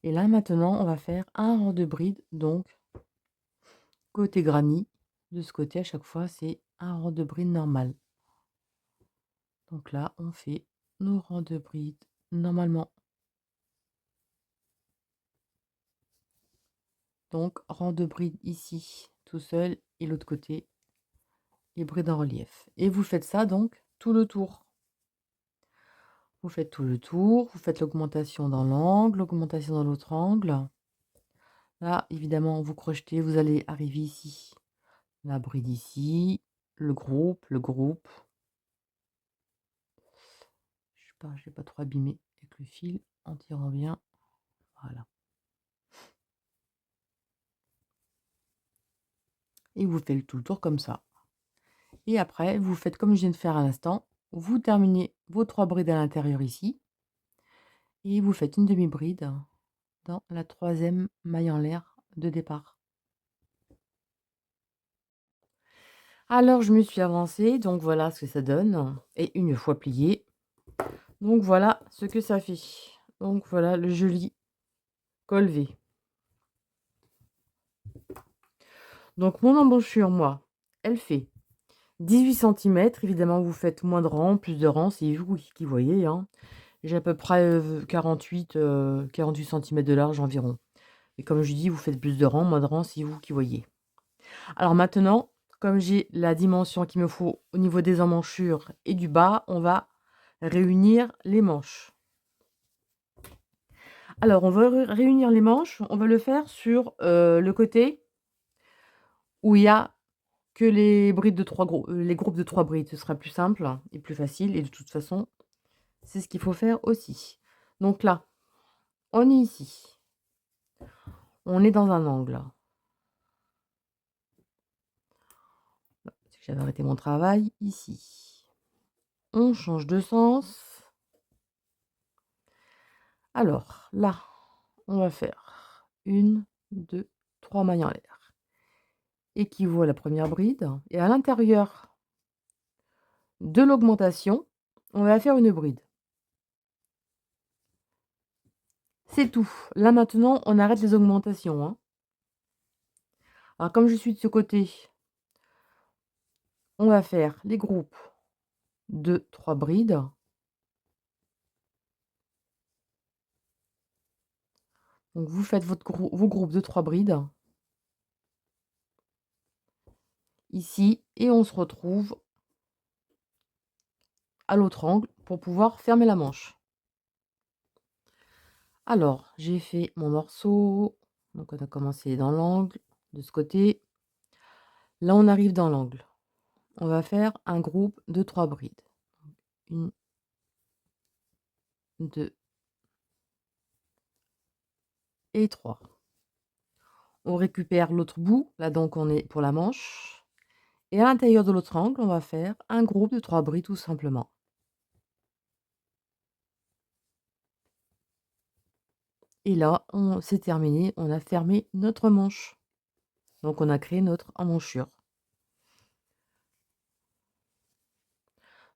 Et là, maintenant, on va faire un rang de brides, donc côté granny. De ce côté, à chaque fois, c'est un rang de brides normal. Donc là, on fait nos rangs de brides normalement. Donc, rang de brides ici, tout seul, et l'autre côté, les brides en relief. Et vous faites ça, donc, tout le tour. Vous faites tout le tour, vous faites l'augmentation dans l'angle, l'augmentation dans l'autre angle. Là, évidemment, vous crochetez, vous allez arriver ici. La bride ici, le groupe, le groupe. Je sais pas, je l'ai pas trop abîmé avec le fil, en tirant bien. Voilà. Et vous faites tout le tour comme ça. Et après, vous faites comme je viens de faire à l'instant. Vous terminez vos 3 brides à l'intérieur ici. Et vous faites une demi-bride dans la 3e maille en l'air de départ. Alors, je me suis avancée, donc voilà ce que ça donne. Et une fois plié, donc voilà ce que ça fait. Donc voilà le joli col V. Donc mon emmanchure, moi, elle fait 18 centimètres. Évidemment, vous faites moins de rangs, plus de rangs, c'est vous qui voyez, hein. J'ai à peu près 48 centimètres de large environ. Et comme je dis, vous faites plus de rangs, moins de rangs, c'est vous qui voyez. Alors maintenant, comme j'ai la dimension qu'il me faut au niveau des emmanchures et du bas, on va réunir les manches. Alors, on va réunir les manches, on va le faire sur le côté où il y a que les brides de les groupes de 3 brides. Ce sera plus simple et plus facile. Et de toute façon, c'est ce qu'il faut faire aussi. Donc là, on est ici. On est dans un angle. C'est que j'avais arrêté mon travail ici. On change de sens. Alors là, on va faire 1, 2, 3 mailles en l'air. Équivaut à la première bride. Et à l'intérieur de l'augmentation, on va faire une bride. C'est tout. Là maintenant, on arrête les augmentations, hein. Alors comme je suis de ce côté, on va faire les groupes de 3 brides. Donc vous faites vos groupes de 3 brides ici et on se retrouve à l'autre angle pour pouvoir fermer la manche. Alors, j'ai fait mon morceau. Donc on a commencé dans l'angle de ce côté. Là, on arrive dans l'angle. On va faire un groupe de 3 brides. 1, 2 et 3. On récupère l'autre bout, là donc on est pour la manche. Et à l'intérieur de l'autre angle, on va faire un groupe de 3 brides tout simplement. Et là, c'est terminé, on a fermé notre manche. Donc on a créé notre emmanchure.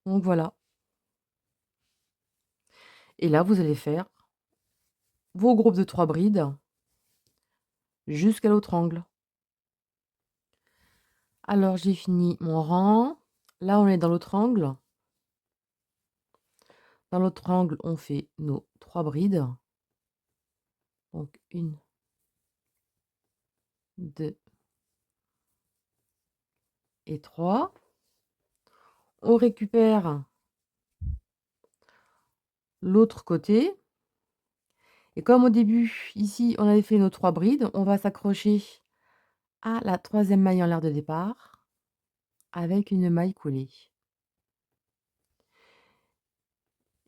Donc voilà. Et là, vous allez faire vos groupes de 3 brides jusqu'à l'autre angle. Alors j'ai fini mon rang. Là, on est dans l'autre angle. Dans l'autre angle, on fait nos 3 brides. Donc 1, 2 et 3. On récupère l'autre côté. Et comme au début, ici, on avait fait nos 3 brides, on va s'accrocher à la 3e maille en l'air de départ avec une maille coulée.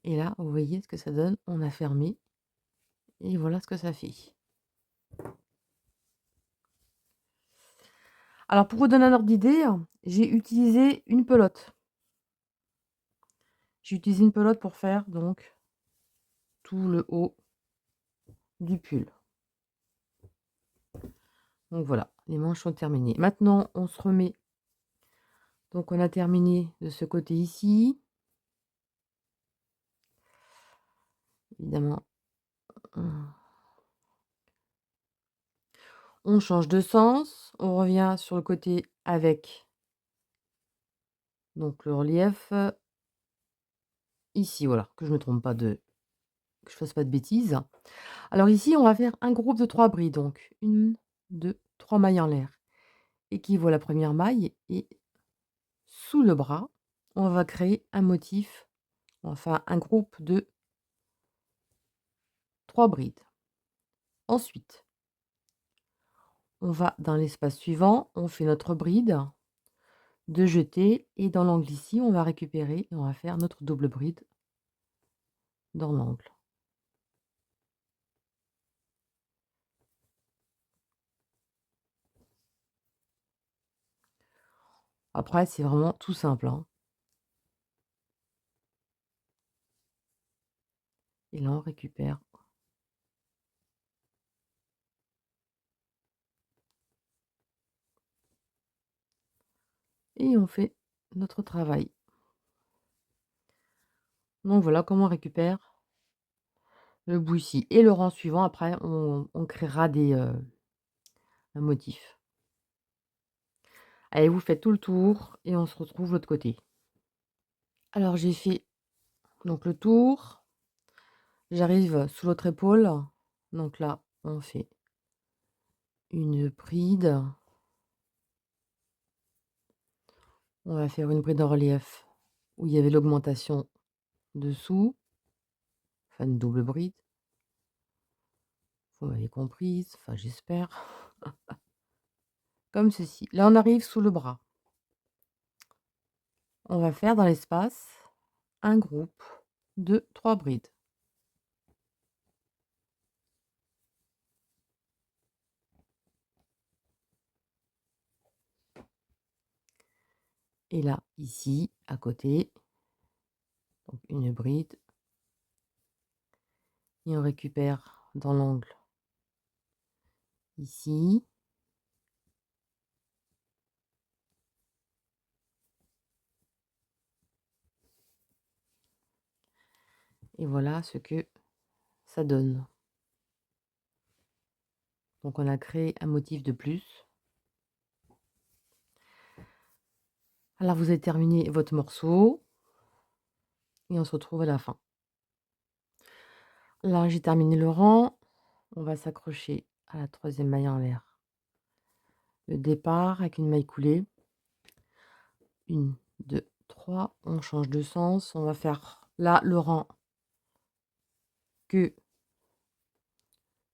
Et là, vous voyez ce que ça donne. On a fermé. Et voilà ce que ça fait. Alors, pour vous donner un ordre d'idée, j'ai utilisé une pelote. J'ai utilisé une pelote pour faire donc tout le haut du pull. Donc voilà, les manches sont terminées. Maintenant, on se remet. Donc on a terminé de ce côté ici. Évidemment, on change de sens. On revient sur le côté avec donc le relief. Ici, voilà, que je ne me trompe pas que je fasse pas de bêtises. Alors ici, on va faire un groupe de 3 brides. Donc 1, 2, 3 mailles en l'air. Équivaut à la première maille. Et sous le bras, on va créer un motif, enfin un groupe de 3 brides. Ensuite, on va dans l'espace suivant, on fait notre bride de jeter et dans l'angle ici, on va récupérer et on va faire notre double bride dans l'angle. Après, c'est vraiment tout simple, hein. Et là, on récupère. Et on fait notre travail. Donc voilà comment on récupère le bout ici. Et le rang suivant, après, on créera un motif. Allez, vous faites tout le tour et on se retrouve de l'autre côté. Alors j'ai fait donc le tour, j'arrive sous l'autre épaule, donc là, on fait une bride. On va faire une bride en relief où il y avait l'augmentation dessous, enfin une double bride. Vous m'avez comprise, enfin j'espère. Comme ceci. Là, on arrive sous le bras. On va faire dans l'espace un groupe de 3 brides. Et là, ici, à côté, donc une bride. Et on récupère dans l'angle ici. Et voilà ce que ça donne. Donc on a créé un motif de plus. Alors vous avez terminé votre morceau et on se retrouve à la fin. Là, j'ai terminé le rang. On va s'accrocher à la 3e maille en l'air. Le départ avec une maille coulée. 1, 2, 3. On change de sens. On va faire là le rang que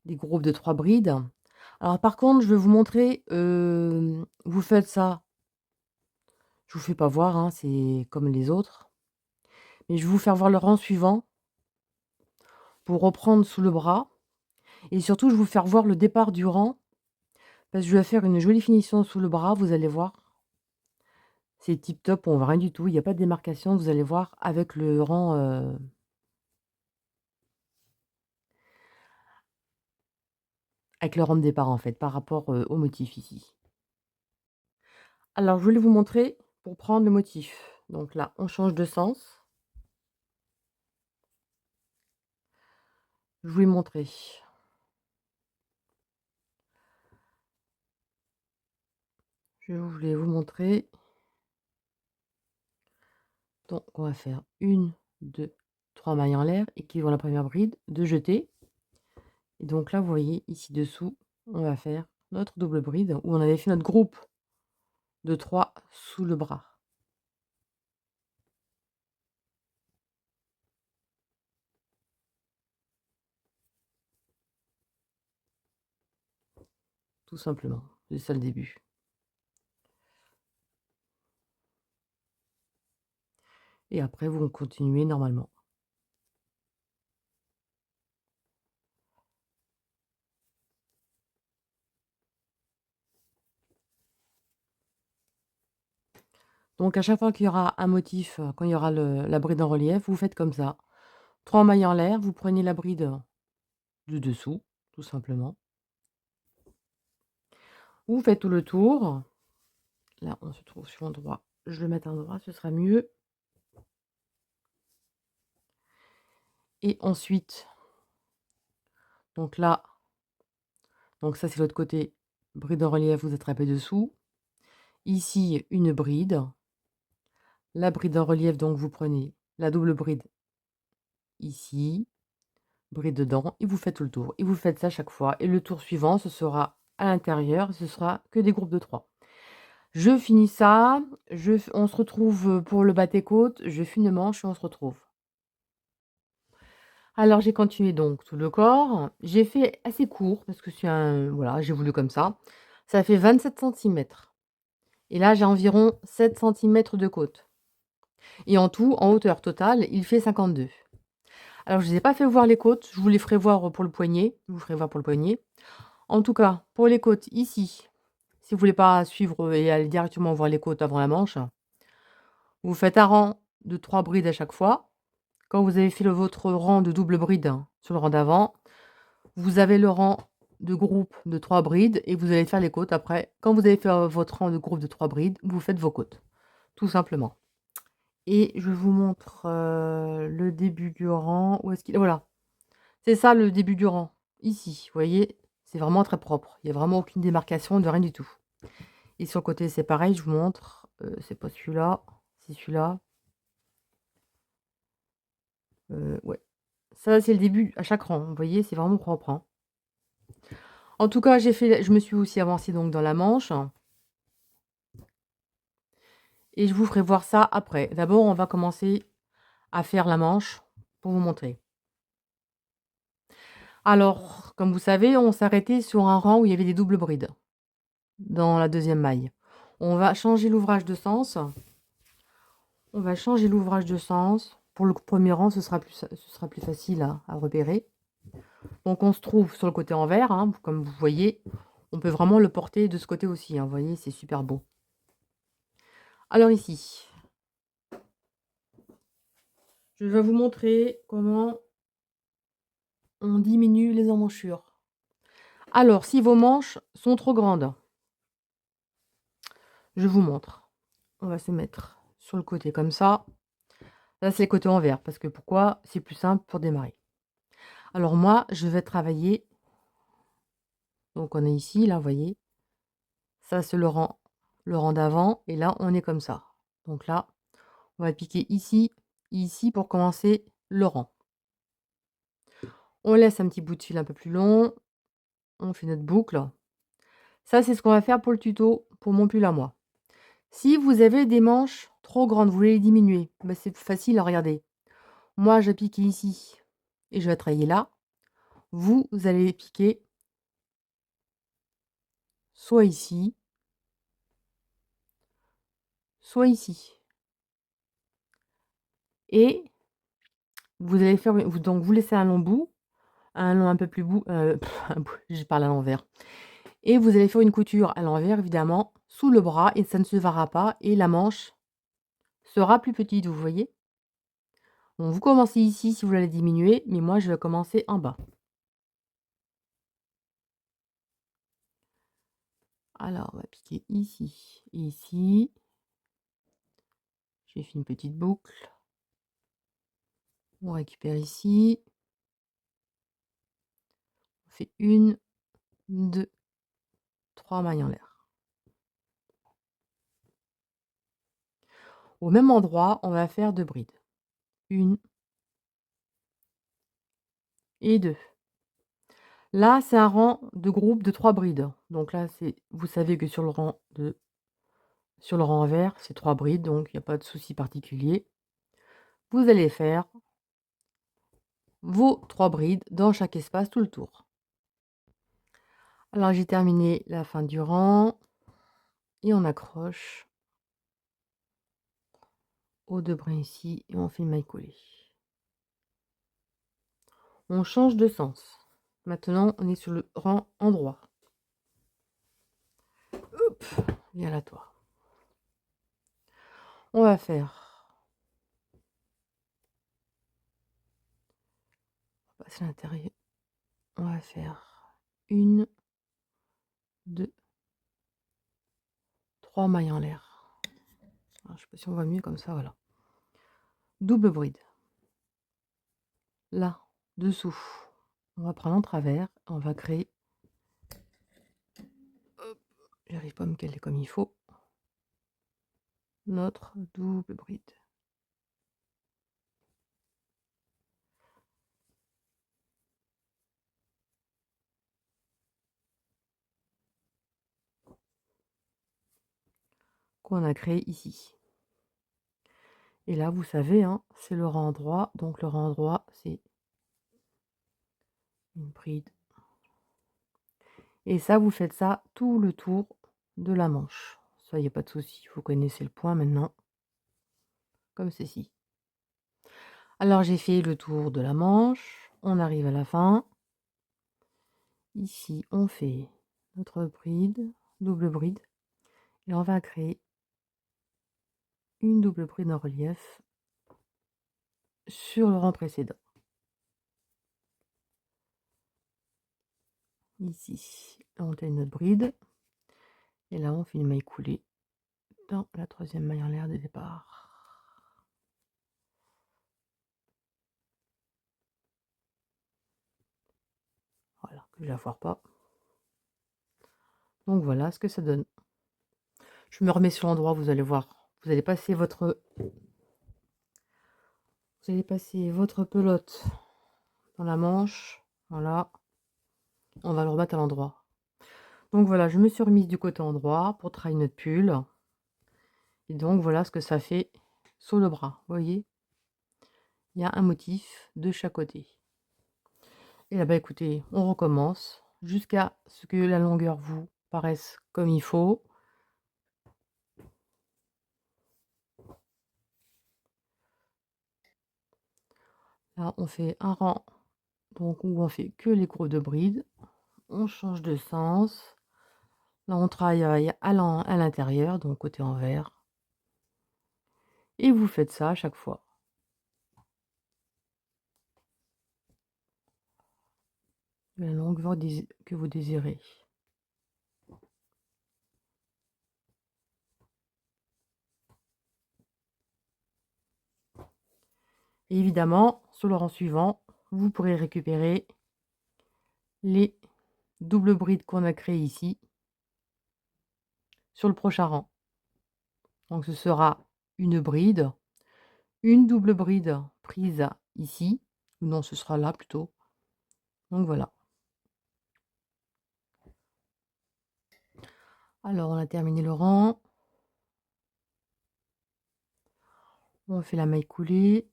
des groupes de 3 brides. Alors par contre, je vais vous montrer, vous faites ça, je vous fais pas voir, hein, c'est comme les autres. Mais je vais vous faire voir le rang suivant pour reprendre sous le bras et surtout je vais vous faire voir le départ du rang parce que je vais faire une jolie finition sous le bras, vous allez voir. C'est tip top, on voit rien du tout, il y a pas de démarcation, vous allez voir avec le rang, avec le rang de départ en fait, par rapport, au motif ici. Alors je voulais vous montrer pour prendre le motif. Donc là, on change de sens. Je voulais montrer. Je voulais vous montrer. Donc on va faire 1, 2, 3 mailles en l'air équivalent à la première bride, de jeter. Et donc là, vous voyez ici dessous, on va faire notre double bride où on avait fait notre groupe de 3 sous le bras. Tout simplement, c'est ça le début. Et après, vous continuez normalement. Donc à chaque fois qu'il y aura un motif, quand il y aura la bride en relief, vous faites comme ça. 3 mailles en l'air, vous prenez la bride du dessous, tout simplement. Vous faites tout le tour. Là, on se trouve sur l'endroit. Je le mets à l'endroit, ce sera mieux. Et ensuite, donc là, donc ça c'est l'autre côté, bride en relief, vous attrapez dessous. Ici, une bride. La bride en relief, donc vous prenez la double bride ici, bride dedans, et vous faites tout le tour. Et vous faites ça chaque fois. Et le tour suivant, ce sera à l'intérieur, ce sera que des groupes de 3. Je finis ça, on se retrouve pour le bas-tes-côtes, je fais une manche et on se retrouve. Alors j'ai continué donc tout le corps, j'ai fait assez court parce que c'est un voilà, j'ai voulu comme ça. Ça fait 27 centimètres et là j'ai environ 7 centimètres de côte et en tout, en hauteur totale, il fait 52. Alors je ne vous ai pas fait voir les côtes, je vous les ferai voir pour le poignet, je vous ferai voir pour le poignet. En tout cas, pour les côtes ici, si vous voulez pas suivre et aller directement voir les côtes avant la manche, vous faites un rang de 3 brides à chaque fois. Quand vous avez fait votre rang de double bride sur le rang d'avant, vous avez le rang de groupe de 3 brides et vous allez faire les côtes après. Quand vous avez fait votre rang de groupe de 3 brides, vous faites vos côtes, tout simplement. Et je vous montre le début du rang. Où est-ce qu'il est? Voilà, c'est ça le début du rang. Ici, vous voyez, c'est vraiment très propre. Il n'y a vraiment aucune démarcation de rien du tout. Et sur le côté, c'est pareil, je vous montre. C'est pas celui-là, c'est celui-là. Ouais. Ça, c'est le début à chaque rang. Vous voyez, c'est vraiment propre, hein. En tout cas, je me suis aussi avancée donc dans la manche. Et je vous ferai voir ça après. D'abord, on va commencer à faire la manche pour vous montrer. Alors, comme vous savez, on s'arrêtait sur un rang où il y avait des doubles brides dans la deuxième maille. On va changer l'ouvrage de sens. On va changer l'ouvrage de sens. Pour le premier rang, ce sera plus facile à repérer. Donc, on se trouve sur le côté envers, hein, comme vous voyez. On peut vraiment le porter de ce côté aussi, hein, vous voyez, c'est super beau. Alors ici, je vais vous montrer comment on diminue les emmanchures. Alors, si vos manches sont trop grandes, je vous montre. On va se mettre sur le côté comme ça. Là, c'est le côté envers, parce que pourquoi? C'est plus simple pour démarrer. Alors moi, je vais travailler. Donc on est ici, là, vous voyez. Ça, c'est le rang d'avant. Et là, on est comme ça. Donc là, on va piquer ici, ici pour commencer le rang. On laisse un petit bout de fil un peu plus long. On fait notre boucle. Ça, c'est ce qu'on va faire pour le tuto, pour mon pull à moi. Si vous avez des manches trop grandes, vous voulez les diminuer, ben c'est facile à regarder. Moi, je pique ici et je vais travailler là. Vous allez piquer soit ici, soit ici. Et vous allez faire, donc vous laissez un long bout, un long un peu plus bout, je parle à l'envers. Et vous allez faire une couture à l'envers, évidemment, sous le bras, et ça ne se verra pas, et la manche sera plus petite, vous voyez. Bon, vous commencez ici si vous voulez diminuer, mais moi je vais commencer en bas. Alors, on va piquer ici et ici. J'ai fait une petite boucle. On récupère ici. On fait 1, 2, 3 mailles en l'air. Au même endroit, on va faire 2 brides. 1 et 2. Là, c'est un rang de groupe de 3 brides. Donc là, vous savez que sur le rang envers, c'est 3 brides, donc il n'y a pas de souci particulier. Vous allez faire vos 3 brides dans chaque espace tout le tour. Alors j'ai terminé la fin du rang et on accroche aux 2 brins ici et on fait une maille collée. On change de sens. Maintenant, on est sur le rang endroit. Hop, viens là toi. On va faire, on va passer à l'intérieur. On va faire 1, 2, 3 mailles en l'air. Je ne sais pas si on voit mieux comme ça, voilà. Double bride. Là, dessous, on va prendre en travers, on va créer. Hop, j'arrive pas à me caler comme il faut. Notre double bride. Qu'on a créé ici. Et là, vous savez, hein, c'est le rang droit. Donc le rang droit, c'est une bride. Et ça, vous faites ça tout le tour de la manche. Ça, il n'y a pas de souci. Vous connaissez le point maintenant. Comme ceci. Alors, j'ai fait le tour de la manche. On arrive à la fin. Ici, on fait notre bride, double bride. Et on va créer une double bride en relief sur le rang précédent. Ici, on termine notre bride. Et là, on fait une maille coulée dans la troisième maille en l'air de départ. Voilà, que je la foire pas. Donc voilà ce que ça donne. Je me remets sur l'endroit, vous allez voir. Vous allez passer votre pelote dans la manche. Voilà. On va le remettre à l'endroit. Donc voilà, je me suis remise du côté endroit pour travailler notre pull. Et donc voilà ce que ça fait sur le bras. Vous voyez, il y a un motif de chaque côté. Et là, bah écoutez, on recommence jusqu'à ce que la longueur vous paraisse comme il faut. Là, on fait un rang, donc où on fait que les groupes de brides. On change de sens. Là, on travaille à l'intérieur, donc côté envers. Et vous faites ça à chaque fois. La longueur que vous désirez. Et évidemment, sur le rang suivant, vous pourrez récupérer les doubles brides qu'on a créées ici sur le prochain rang. Donc ce sera une bride, une double bride prise ici, non ce sera là plutôt. Donc voilà. Alors on a terminé le rang. On fait la maille coulée.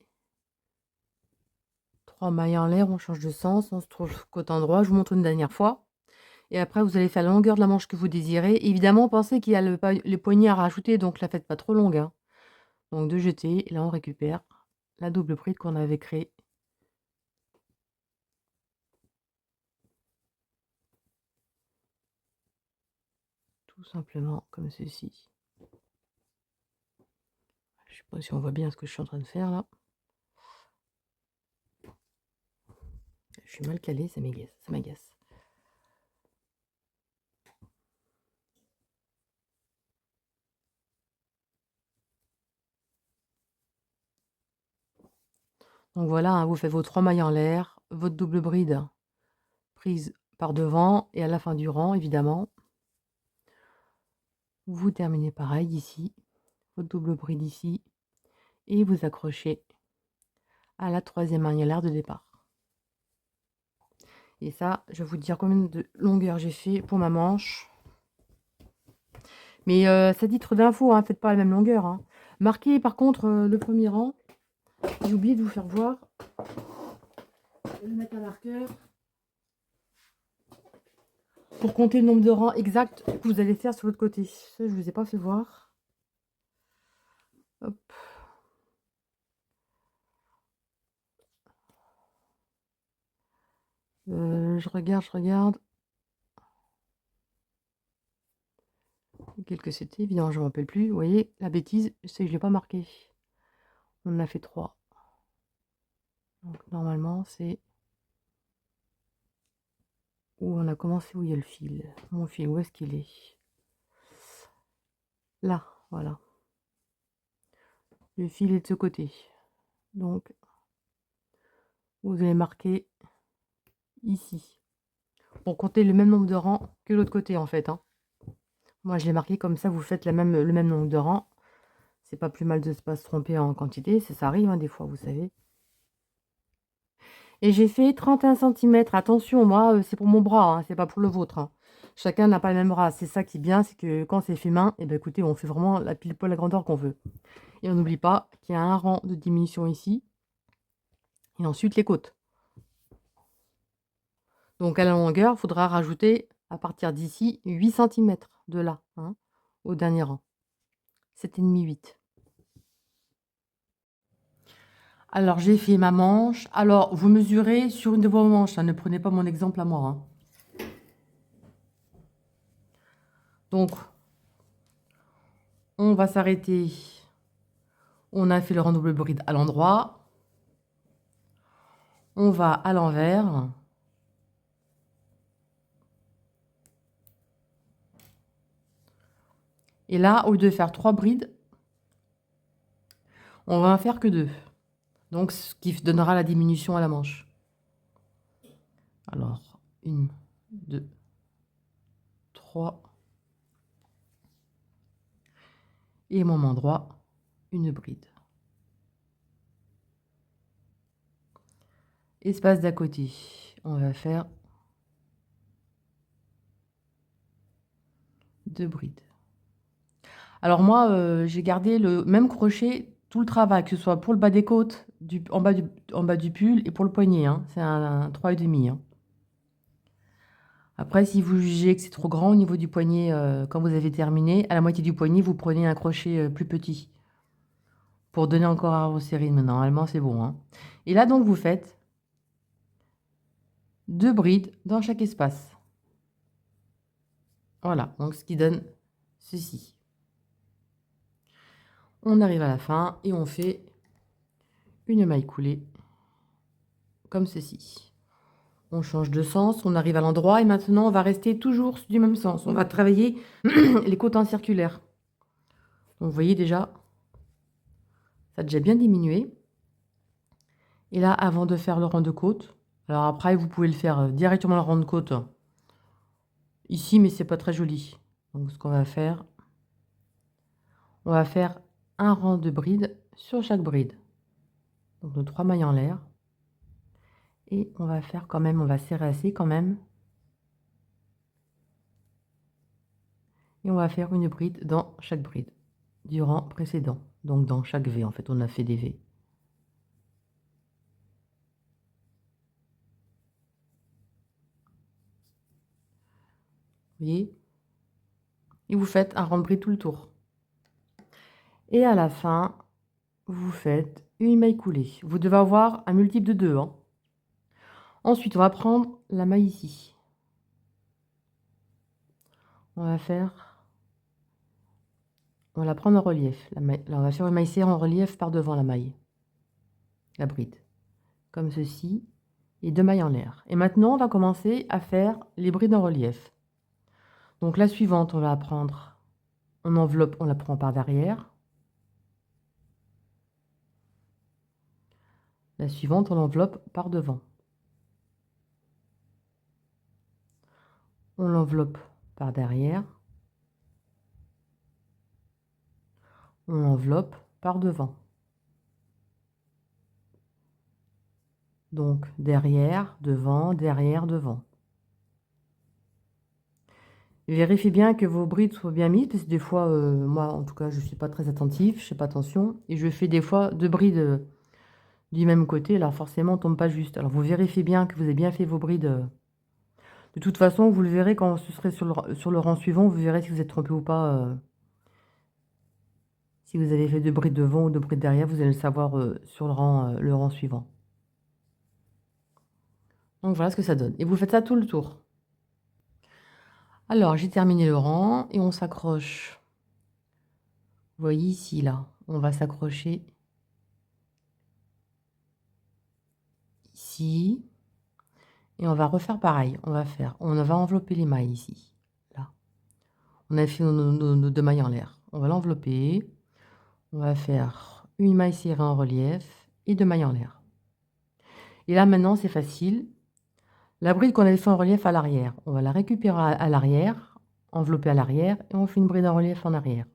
3 mailles en l'air, on change de sens, on se trouve côté endroit. Je vous montre une dernière fois. Et après, vous allez faire la longueur de la manche que vous désirez. Évidemment, pensez qu'il y a les poignées à rajouter, donc la faites pas trop longue, hein. Donc de jeter, et là on récupère la double bride qu'on avait créée. Tout simplement comme ceci. Je sais pas si on voit bien ce que je suis en train de faire là. Je suis mal calée, ça m'agace. Donc voilà, hein, vous faites vos 3 mailles en l'air, votre double bride prise par devant, et à la fin du rang, évidemment, vous terminez pareil ici, votre double bride ici, et vous accrochez à la 3e maille en l'air de départ. Et ça, je vais vous dire combien de longueur j'ai fait pour ma manche. Mais ça dit trop d'infos, hein, faites pas la même longueur, hein. Marquez par contre le premier rang. J'ai oublié de vous faire voir. Je vais mettre un marqueur pour compter le nombre de rangs exact que vous allez faire sur l'autre côté. Ça, je vous ai pas fait voir. Hop. Je regarde. Quel que c'était, évidemment, je ne me rappelle plus. Vous voyez, la bêtise, c'est que je ne l'ai pas marqué. On en a fait 3. Donc normalement, c'est où on a commencé, où il y a le fil. Mon fil, où est-ce qu'il est? Là, voilà. Le fil est de ce côté. Donc, vous allez marquer ici. Pour compter le même nombre de rangs que l'autre côté, en fait, hein. Moi, je l'ai marqué comme ça, vous faites le même nombre de rangs. C'est pas plus mal de ne pas se tromper en quantité. Ça arrive, hein, des fois, vous savez. Et j'ai fait 31 cm. Attention, moi, c'est pour mon bras, hein, c'est pas pour le vôtre, hein. Chacun n'a pas le même bras. C'est ça qui est bien, c'est que quand c'est fait main, et ben écoutez, on fait vraiment la pile poil la grandeur qu'on veut. Et on n'oublie pas qu'il y a un rang de diminution ici. Et ensuite les côtes. Donc à la longueur, il faudra rajouter à partir d'ici 8 cm de là, hein, au dernier rang. 7,5, 8. Alors j'ai fait ma manche. Alors vous mesurez sur une de vos manches, hein, ne prenez pas mon exemple à moi, hein. Donc on va s'arrêter. On a fait le rang double bride à l'endroit. On va à l'envers. Et là, au lieu de faire 3 brides, on va en faire que 2. Donc, ce qui donnera la diminution à la manche. Alors, 1, 2, 3, Et au même endroit, une bride. Espace d'à côté, on va faire 2 brides. Alors moi, j'ai gardé le même crochet tout le travail, que ce soit pour le bas des côtes, en bas du pull et pour le poignet, hein. C'est un 3,5, hein. Après, si vous jugez que c'est trop grand au niveau du poignet, quand vous avez terminé, à la moitié du poignet, vous prenez un crochet plus petit pour donner encore à resserrer. Mais normalement, c'est bon, hein. Et là, donc, vous faites 2 brides dans chaque espace. Voilà, donc ce qui donne ceci. On arrive à la fin et on fait une maille coulée comme ceci. On change de sens, on arrive à l'endroit et maintenant on va rester toujours du même sens. On va travailler les côtes en circulaire. Donc vous voyez déjà, ça a déjà bien diminué. Et là, avant de faire le rang de côte, alors après vous pouvez le faire directement le rang de côte ici, mais c'est pas très joli. Donc ce qu'on va faire, on va faire un rang de bride sur chaque bride. Donc nos 3 mailles en l'air. Et on va faire quand même, on va serrer assez quand même. Et on va faire une bride dans chaque bride du rang précédent. Donc dans chaque V, en fait, on a fait des V. Vous voyez? Et vous faites un rang de bride tout le tour. Et à la fin, vous faites une maille coulée. Vous devez avoir un multiple de 2, hein. Ensuite, on va prendre la maille ici. On va la prendre en relief. Là, on va faire une maille serrée en relief par devant la maille. La bride. Comme ceci. Et 2 mailles en l'air. Et maintenant, on va commencer à faire les brides en relief. Donc la suivante, on va prendre en enveloppe, on la prend par derrière. La suivante, on l'enveloppe par devant. On l'enveloppe par derrière. On l'enveloppe par devant. Donc derrière, devant, derrière, devant. Vérifiez bien que vos brides soient bien mises, parce que des fois, moi en tout cas, je ne suis pas très attentive, je ne fais pas attention. Et je fais des fois 2 brides du même côté, alors forcément, on ne tombe pas juste. Alors vous vérifiez bien que vous avez bien fait vos brides. De toute façon, vous le verrez quand ce serait sur le rang suivant, vous verrez si vous êtes trompé ou pas. Si vous avez fait 2 brides devant ou 2 brides derrière, vous allez le savoir sur le rang suivant. Donc voilà ce que ça donne. Et vous faites ça tout le tour. Alors, j'ai terminé le rang et on s'accroche. Vous voyez ici, là, on va s'accrocher ici. Et on va refaire pareil. On va envelopper les mailles ici. Là. On a fait nos 2 mailles en l'air. On va l'envelopper. On va faire une maille serrée en relief et 2 mailles en l'air. Et là, maintenant, c'est facile. La bride qu'on avait fait en relief à l'arrière, on va la récupérer à l'arrière, envelopper à l'arrière, et on fait une bride en relief en arrière.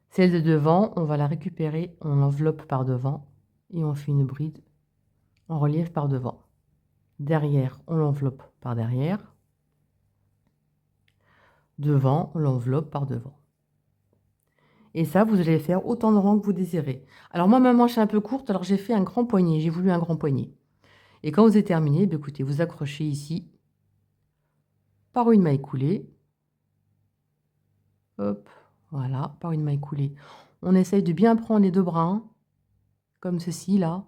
Celle de devant, on va la récupérer, on l'enveloppe par devant, et on fait une bride en relief par devant. Derrière, on l'enveloppe par derrière. Devant, on l'enveloppe par devant. Et ça, vous allez faire autant de rangs que vous désirez. Alors moi, ma manche est un peu courte, alors j'ai fait un grand poignet, j'ai voulu un grand poignet. Et quand vous avez terminé, écoutez, vous accrochez ici par une maille coulée. Hop, voilà, par une maille coulée. On essaye de bien prendre les 2 brins, comme ceci, là,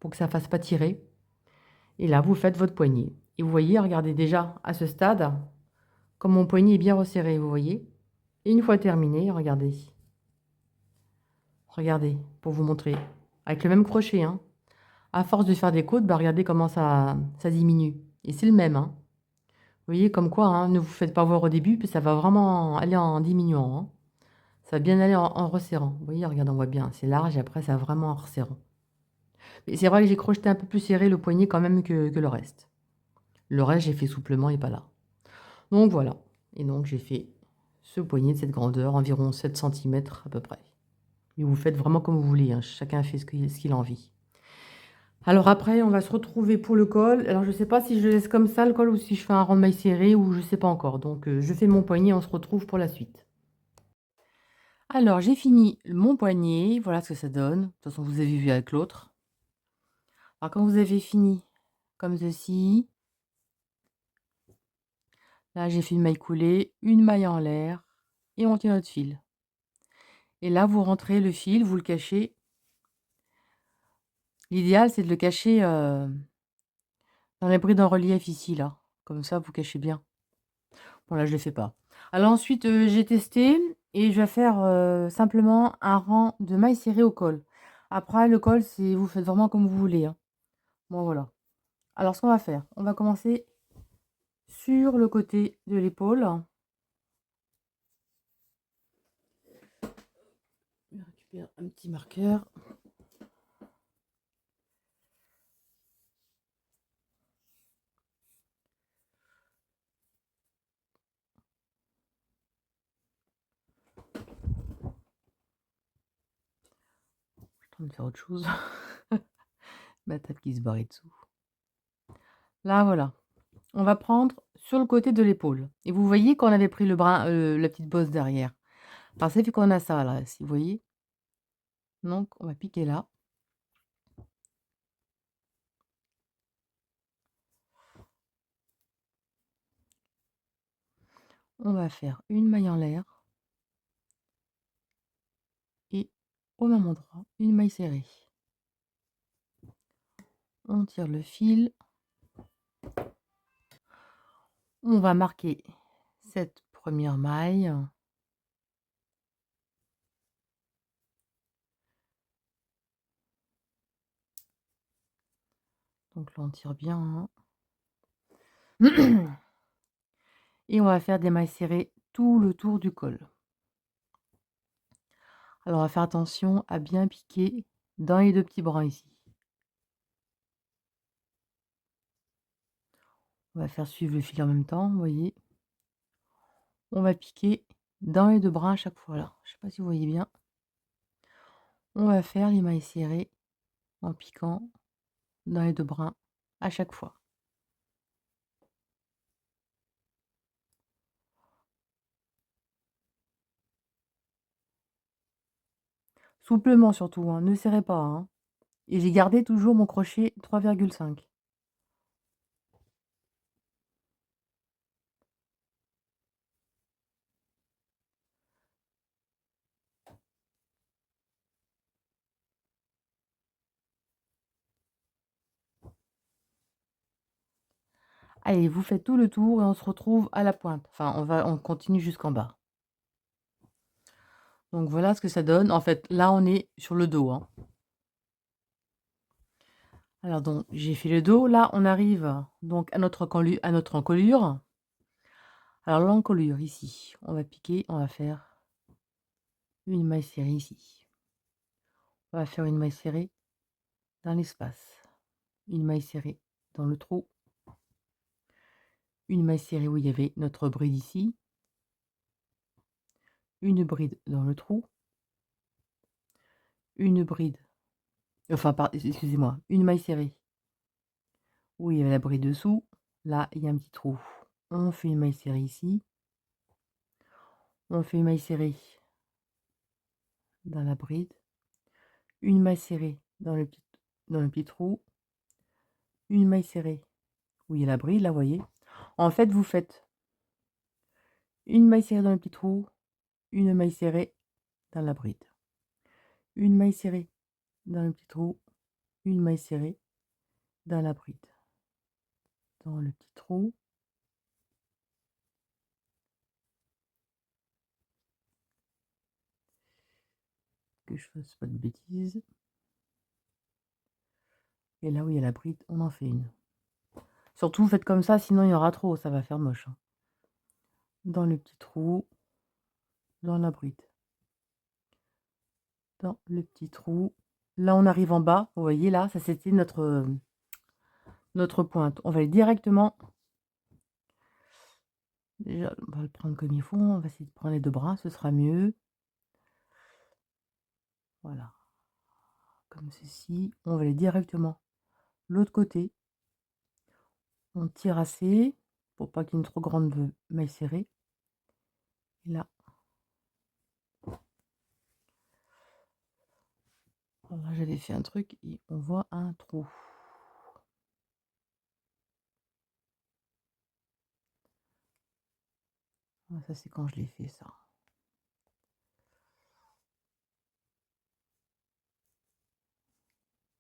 pour que ça ne fasse pas tirer. Et là, vous faites votre poignet. Et vous voyez, regardez déjà, à ce stade, comme mon poignet est bien resserré, vous voyez. Et une fois terminé, regardez. Regardez, pour vous montrer. Avec le même crochet, hein. À force de faire des côtes, bah, regardez comment ça diminue. Et c'est le même, hein. Vous voyez, comme quoi, hein, ne vous faites pas voir au début, puis ça va vraiment aller en diminuant, hein. Ça va bien aller en resserrant. Vous voyez, regardez, on voit bien, c'est large et après ça va vraiment en resserrant. Mais c'est vrai que j'ai crocheté un peu plus serré le poignet quand même que le reste. Le reste, j'ai fait souplement et pas là. Donc voilà. Et donc j'ai fait ce poignet de cette grandeur, environ 7 centimètres à peu près. Et vous faites vraiment comme vous voulez, hein, chacun fait ce qu'il a envie. Alors après, on va se retrouver pour le col. Alors je ne sais pas si je le laisse comme ça le col ou si je fais un rond de maille serré ou je ne sais pas encore. Donc je fais mon poignet, on se retrouve pour la suite. Alors j'ai fini mon poignet, voilà ce que ça donne. De toute façon, vous avez vu avec l'autre. Alors quand vous avez fini comme ceci, là j'ai fait une maille coulée, une maille en l'air et on tire notre fil. Et là vous rentrez le fil, vous le cachez. L'idéal c'est de le cacher dans les brides en relief ici, là. Comme ça vous cachez bien. Bon là je ne le fais pas. Alors ensuite j'ai testé et je vais faire simplement un rang de mailles serrées au col. Après le col c'est vous faites vraiment comme vous voulez, hein. Bon voilà. Alors ce qu'on va faire, on va commencer sur le côté de l'épaule. Je récupère un petit marqueur. Je suis en train de faire autre chose. Ma table qui se barrait dessous. Là voilà. On va prendre sur le côté de l'épaule. Et vous voyez qu'on avait pris le brin, la petite bosse derrière. Enfin, ça fait qu'on a ça là, si vous voyez. Donc on va piquer là. On va faire une maille en l'air et au même endroit, une maille serrée. On tire le fil. On va marquer cette première maille. Donc là, on tire bien, hein. Et on va faire des mailles serrées tout le tour du col. Alors, on va faire attention à bien piquer dans les deux petits brins ici. On va faire suivre le fil en même temps, vous voyez. On va piquer dans les deux brins à chaque fois là. Je ne sais pas si vous voyez bien. On va faire les mailles serrées en piquant dans les deux brins à chaque fois. Souplement surtout, hein, ne serrez pas, hein. Et j'ai gardé toujours mon crochet 3,5. Allez, vous faites tout le tour et on se retrouve à la pointe. Enfin, on continue jusqu'en bas. Donc voilà ce que ça donne. En fait, là, on est sur le dos, hein. Alors donc, j'ai fait le dos. Là, on arrive donc à notre encolure. Alors l'encolure ici, on va piquer, on va faire une maille serrée ici. On va faire une maille serrée dans l'espace. Une maille serrée dans le trou. Une maille serrée où il y avait notre bride ici. Une bride dans le trou. Une bride. Enfin, excusez-moi, une maille serrée où il y avait la bride dessous. Là, il y a un petit trou. On fait une maille serrée ici. On fait une maille serrée dans la bride. Une maille serrée dans le petit trou. Une maille serrée où il y a la bride, là, vous voyez. En fait, vous faites une maille serrée dans le petit trou, une maille serrée dans la bride. Une maille serrée dans le petit trou, une maille serrée dans la bride. Dans le petit trou. Que je fasse pas de bêtises. Et là où il y a la bride, on en fait une. Surtout, faites comme ça, sinon il y aura trop, ça va faire moche, hein. Dans le petit trou, dans la bride. Dans le petit trou. Là, on arrive en bas, vous voyez, là, ça c'était notre pointe. On va aller directement Déjà, on va le prendre comme il faut, on va essayer de prendre les 2 bras, ce sera mieux. Voilà, comme ceci. On va aller directement l'autre côté. On tire assez pour pas qu'il y ait une trop grande maille serrée. Et là, voilà, j'avais fait un truc et on voit un trou. Ah, ça, c'est quand je l'ai fait, ça.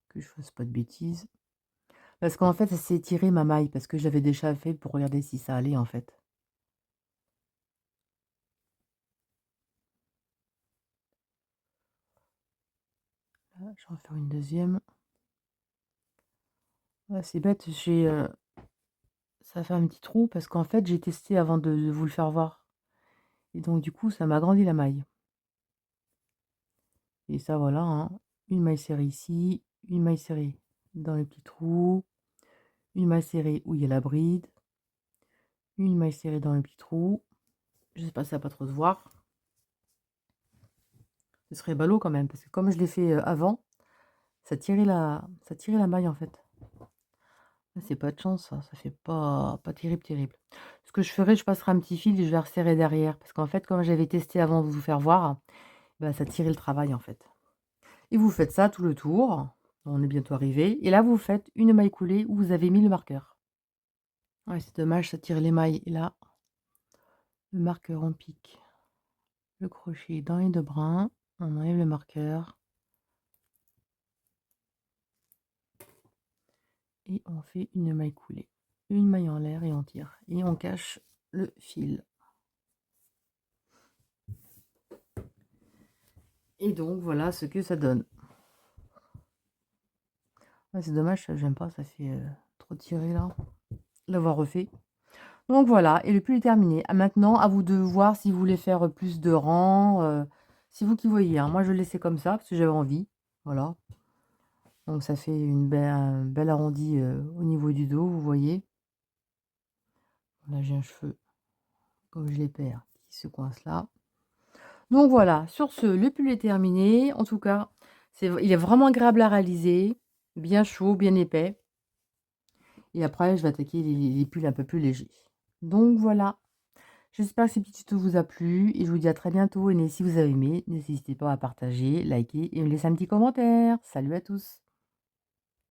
Que je fasse pas de bêtises. Parce qu'en fait, ça s'est tiré ma maille, parce que j'avais déjà fait pour regarder si ça allait, en fait. Là, je vais en faire une deuxième. Ah, c'est bête, ça fait un petit trou, parce qu'en fait, j'ai testé avant de vous le faire voir. Et donc, du coup, ça m'a agrandi la maille. Et ça, voilà, hein. Une maille serrée ici, une maille serrée dans le petit trou, une maille serrée où il y a la bride, une maille serrée dans le petit trou. Je sais pas si ça va pas trop se voir. Ce serait ballot quand même, parce que comme je l'ai fait avant, ça tirait la maille en fait. C'est pas de chance, ça fait pas terrible, terrible. Ce que je ferai, je passerai un petit fil et je vais resserrer derrière, parce qu'en fait, comme j'avais testé avant de vous faire voir, bah, ça tirait le travail en fait. Et vous faites ça tout le tour. On est bientôt arrivé. Et là, vous faites une maille coulée où vous avez mis le marqueur. Ouais, c'est dommage, ça tire les mailles. Et là, le marqueur, on pique le crochet dans les 2 brins. On enlève le marqueur. Et on fait une maille coulée. Une maille en l'air et on tire. Et on cache le fil. Et donc, voilà ce que ça donne. Ouais, c'est dommage, ça, j'aime pas, ça fait trop tirer là. L'avoir refait. Donc voilà, et le pull est terminé. Ah, maintenant, à vous de voir si vous voulez faire plus de rangs. C'est vous qui voyez, hein. Moi, je le laissais comme ça parce que j'avais envie. Voilà. Donc ça fait un bel arrondi au niveau du dos, vous voyez. Là, j'ai un cheveu, comme je les perds, qui se coince là. Donc voilà, sur ce, le pull est terminé. En tout cas, il est vraiment agréable à réaliser. Bien chaud, bien épais. Et après, je vais attaquer les pulls un peu plus légers. Donc voilà. J'espère que ce petit tuto vous a plu et je vous dis à très bientôt. Et si vous avez aimé, n'hésitez pas à partager, liker et me laisser un petit commentaire. Salut à tous!